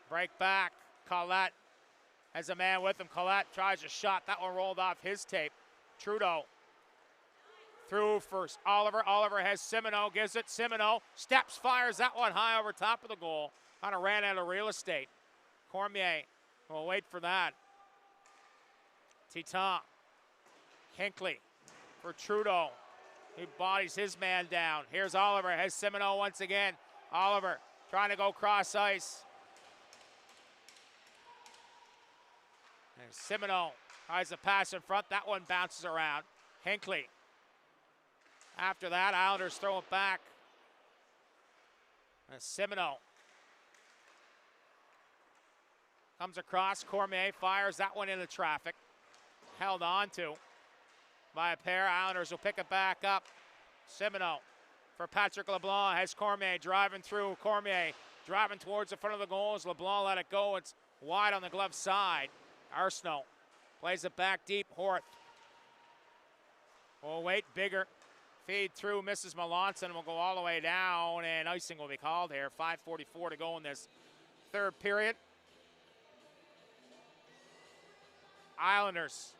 Break back. Collette has a man with him. Collette tries a shot. That one rolled off his tape. Trudeau. Through for Oliver. Oliver has Simoneau. Gives it. Simoneau steps, fires that one high over top of the goal. Kind of ran out of real estate. Cormier will wait for that. Titon. Hinckley for Trudeau. He bodies his man down. Here's Oliver. Has Simoneau once again. Oliver trying to go cross ice. And Simoneau tries to pass in front. That one bounces around. Hinckley. After that, Islanders throw it back. And Simoneau comes across. Cormier fires that one into traffic. Held on to by a pair. Islanders will pick it back up. Simoneau for Patrick LeBlanc. Has Cormier driving through. Cormier driving towards the front of the goals. LeBlanc let it go. It's wide on the glove side. Arsenault plays it back deep. Horth will wait. Bigger. Feed through. Misses Melanson. Will go all the way down. And icing will be called here. 5:44 to go in this third period. Islanders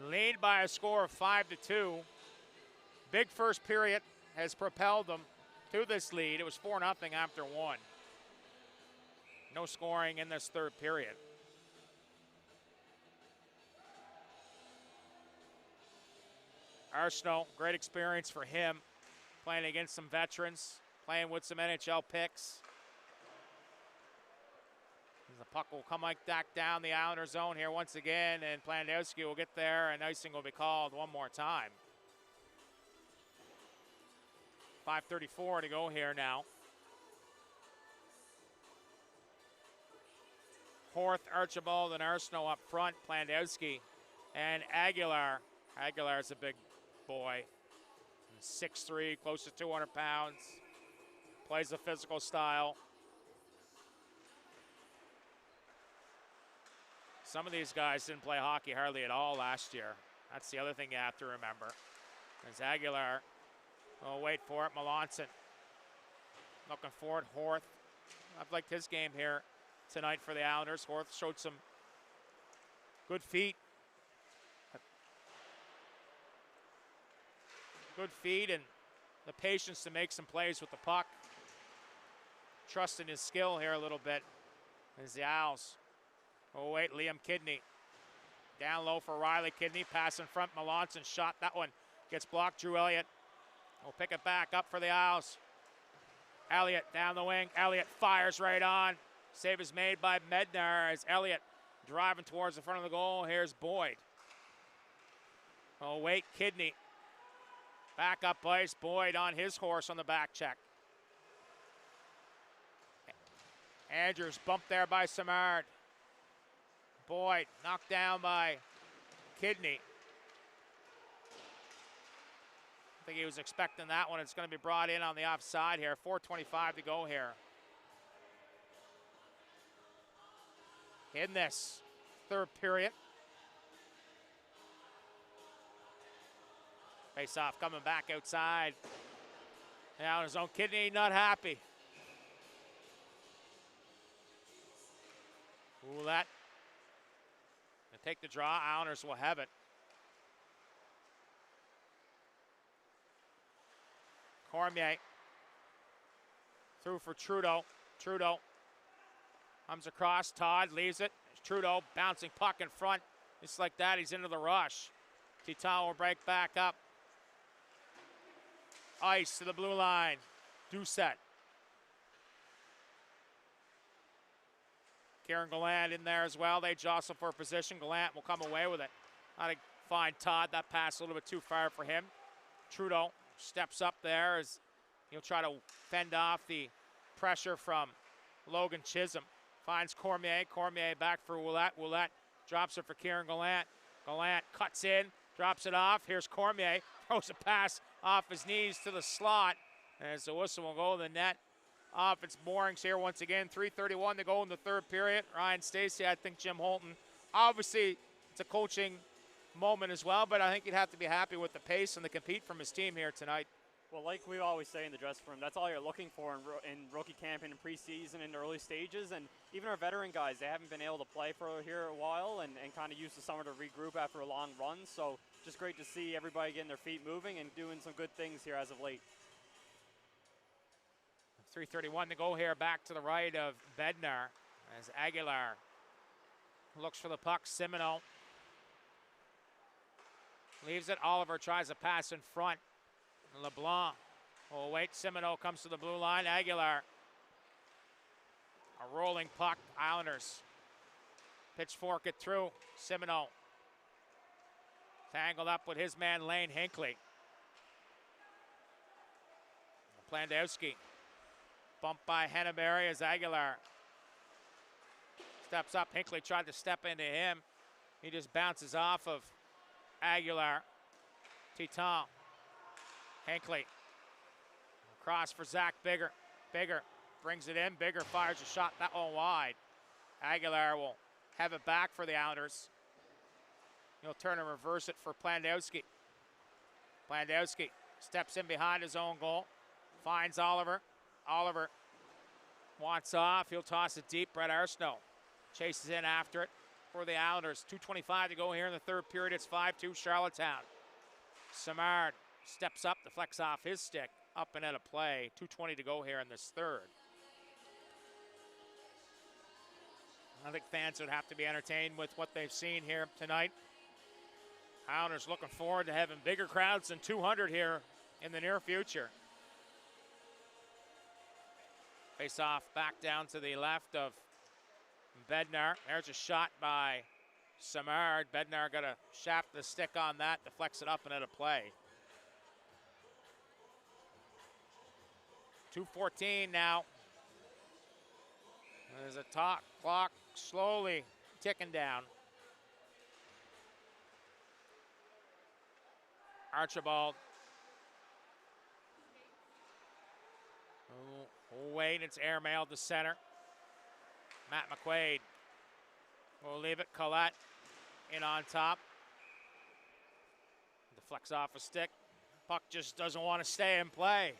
lead by a score of 5-2. Big first period has propelled them to this lead. It was 4-0 after one. No scoring in this third period. Arsenault, great experience for him, playing against some veterans, playing with some NHL picks. The puck will come like that down the Islander zone here once again, and Plandowski will get there, and icing will be called one more time. 5:34 to go here now. Horth, Archibald, and Arsenault up front. Plandowski and Aguilar. Aguilar's a big boy. 6'3", close to 200 pounds. Plays a physical style. Some of these guys didn't play hockey hardly at all last year. That's the other thing you have to remember. As Aguilar will wait for it. Melanson looking for it. Horth. I've liked his game here tonight for the Islanders. Horth showed some good feet. Good feet and the patience to make some plays with the puck. Trusting his skill here a little bit as the Owls. Oh, wait, Liam Kidney. Down low for Riley Kidney. Pass in front, Melanson shot. That one gets blocked. Drew Elliott We'll pick it back up for the Isles. Elliott down the wing. Elliott fires right on. Save is made by Mednar as Elliott driving towards the front of the goal. Here's Boyd. Oh, wait, Kidney. Back up ice. Boyd on his horse on the back check. Andrews bumped there by Simard. Boyd knocked down by Kidney. I think he was expecting that one. It's going to be brought in on the offside here. 4:25 to go here. In this third period. Face off coming back outside. Now his own Kidney not happy. Ouellette. And take the draw. Islanders will have it. Cormier. Through for Trudeau. Trudeau comes across. Todd leaves it. Trudeau bouncing puck in front. Just like that, he's into the rush. Titan will break back up. Ice to the blue line. Doucette. Kieran Gallant in there as well. They jostle for position. Gallant will come away with it. How to find Todd. That pass a little bit too far for him. Trudeau steps up there as he'll try to fend off the pressure from Logan Chisholm. Finds Cormier. Cormier back for Ouellette. Ouellette drops it for Kieran Gallant. Gallant cuts in, drops it off. Here's Cormier. Throws a pass off his knees to the slot. As the whistle will go to the net. Off its moorings here once again. 3:31 to go in the third period. Ryan Stacey, I think Jim Holton. Obviously, it's a coaching moment as well, but I think you'd have to be happy with the pace and the compete from his team here tonight. Well, like we always say in the dressing room, that's all you're looking for in rookie camp and in preseason and early stages. And even our veteran guys, they haven't been able to play for here a while and kind of use the summer to regroup after a long run. So just great to see everybody getting their feet moving and doing some good things here as of late. 3:31 to go here, back to the right of Bednar as Aguilar looks for the puck. Simoneau leaves it. Oliver tries a pass in front. LeBlanc. Oh, wait. Simoneau comes to the blue line. Aguilar. A rolling puck. Islanders pitchfork it through. Simoneau tangled up with his man Lane Hinckley. Plandowski. Bumped by Henneberry as Aguilar steps up. Hinckley tried to step into him. He just bounces off of Aguilar. Titan. Hinckley. Cross for Zach Bigger. Bigger brings it in. Bigger fires a shot. That one wide. Aguilar will have it back for the Islanders. He'll turn and reverse it for Plandowski. Plandowski steps in behind his own goal. Finds Oliver. Oliver wants off. He'll toss it deep. Brett Arsenault chases in after it for the Islanders. 2:25 to go here in the third period. It's 5-2 Charlottetown. Simard steps up, deflects off his stick, up and out of play. 2:20 to go here in this third. I think fans would have to be entertained with what they've seen here tonight. Islanders looking forward to having bigger crowds than 200 here in the near future. Face off back down to the left of Bednar. There's a shot by Simard. Bednar got a shaft the stick on that, deflects it up and out of play. 2:14 now. There's a clock slowly ticking down. Archibald. Wait, it's airmailed to center. Matt McQuaid will leave it. Collette in on top. Deflects off a stick. Puck just doesn't want to stay in play.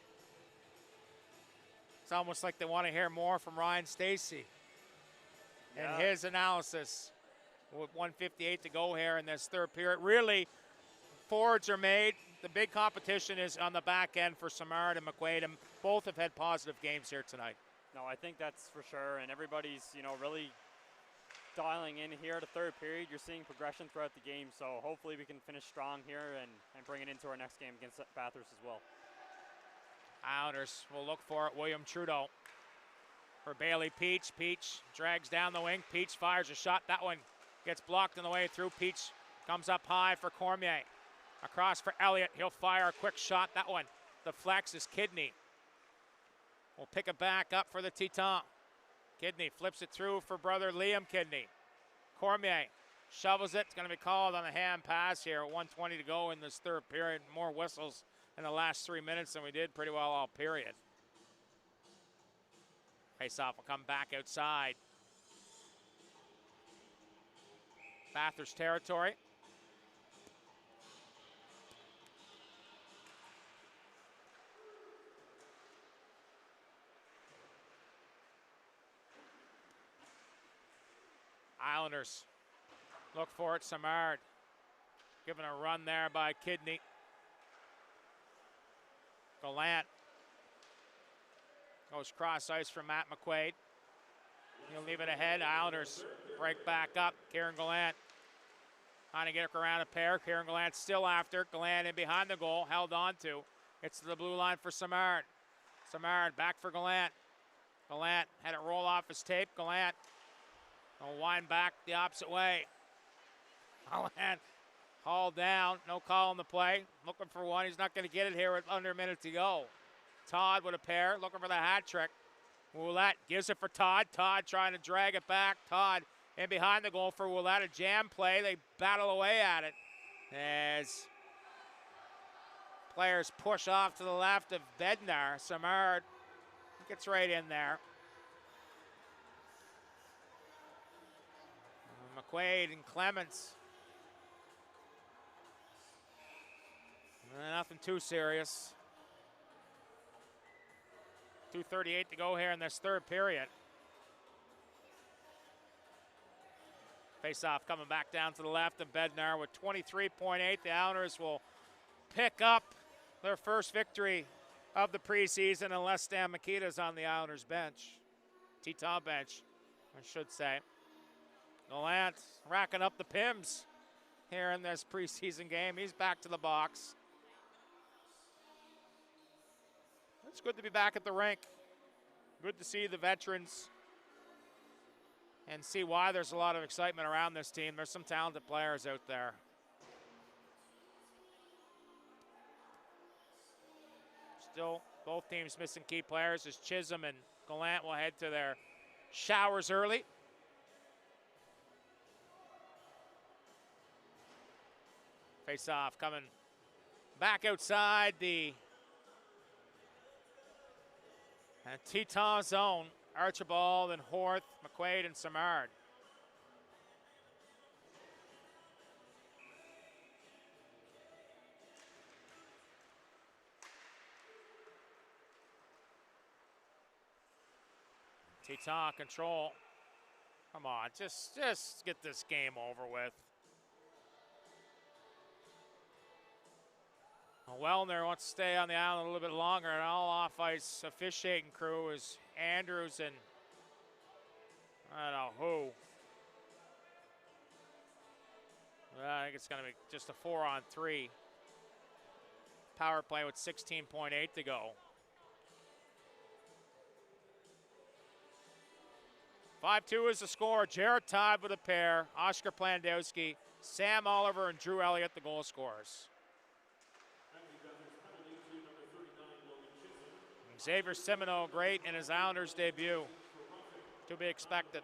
It's almost like they want to hear more from Ryan Stacey and his analysis. With 1:58 to go here in this third period. Really, forwards are made. The big competition is on the back end for Simard and McQuaid, and both have had positive games here tonight. No, I think that's for sure, and everybody's, really dialing in here to third period. You're seeing progression throughout the game, so hopefully we can finish strong here and bring it into our next game against Bathurst as well. Islanders will look for it. William Trudeau for Bailey Peach. Peach drags down the wing. Peach fires a shot. That one gets blocked on the way through. Peach comes up high for Cormier. Across for Elliott. He'll fire a quick shot. That one deflects his Kidney. We'll pick it back up for the Tetons. Kidney flips it through for brother Liam Kidney. Cormier shovels it. It's going to be called on a hand pass here. 1:20 to go in this third period. More whistles in the last 3 minutes than we did pretty well all period. Face-off will come back outside. Bathurst territory. Islanders look for it. Samard given a run there by Kidney. Gallant goes cross ice for Matt McQuaid. He'll leave it ahead. Islanders break back up. Kieran Gallant trying to get around a pair. Kieran Gallant still after. Gallant in behind the goal, held on to. It's to the blue line for Samard. Samard back for Gallant. Gallant had it roll off his tape. Gallant will wind back the opposite way. Gallant hauled down. No call on the play. Looking for one. He's not going to get it here with under a minute to go. Todd with a pair. Looking for the hat trick. Ouellette gives it for Todd. Todd trying to drag it back. Todd in behind the goal for Ouellette. A jam play. They battle away at it as players push off to the left of Bednar. Samard gets right in there. McQuaid and Clements. Nothing too serious. 2:38 to go here in this third period. Face-off coming back down to the left of Bednar with 23.8. The Islanders will pick up their first victory of the preseason unless Stan Mikita's on the Islanders bench. Teton bench, I should say. Gallant racking up the PIMs here in this preseason game. He's back to the box. It's good to be back at the rink. Good to see the veterans and see why there's a lot of excitement around this team. There's some talented players out there. Still, both teams missing key players as Chisholm and Gallant will head to their showers early. Face-off coming back outside the Teton zone. Archibald and Horth, McQuaid and Samard. Teton control. Come on, just get this game over with. Wellner wants to stay on the island a little bit longer, and all off-ice officiating crew is Andrews and I don't know who. I think it's going to be just a 4-on-3 power play with 16.8 to go. 5-2 is the score. Jared Todd with a pair. Oscar Plandowski, Sam Oliver, and Drew Elliott the goal scorers. Xavier Simoneau, great in his Islanders debut. To be expected.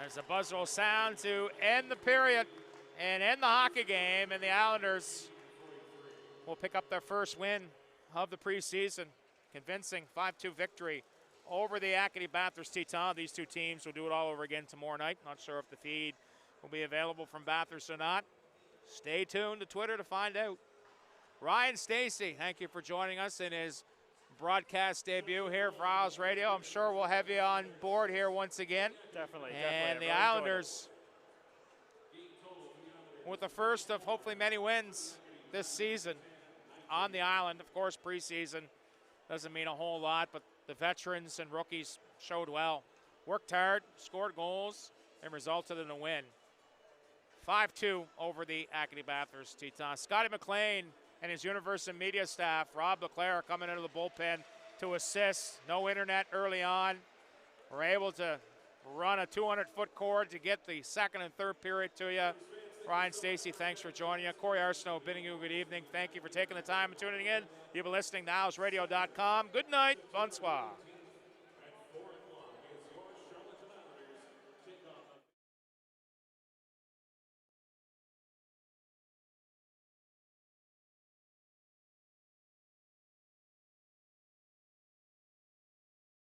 As the buzzer will sound to end the period and end the hockey game, and the Islanders will pick up their first win of the preseason. Convincing 5-2 victory over the Acadie Bathurst Tetons. These two teams will do it all over again tomorrow night. Not sure if the feed will be available from Bathurst or not. Stay tuned to Twitter to find out. Ryan Stacey, thank you for joining us in his broadcast debut here for Isles Radio. I'm sure we'll have you on board here once again. Definitely. And the Islanders with the first of hopefully many wins this season on the island. Of course, preseason doesn't mean a whole lot, but the veterans and rookies showed well. Worked hard, scored goals, and resulted in a win. 5-2 over the Acadie Bathurst Tetons. Scotty McLean and his Universal Media staff, Rob LeClaire, coming into the bullpen to assist. No internet early on. We're able to run a 200-foot cord to get the second and third period to you. Ryan Stacey, thanks for joining us. Corey Arsenault bidding you a good evening. Thank you for taking the time and tuning in. You've been listening to NowsRadio.com. Good night. Bonsoir.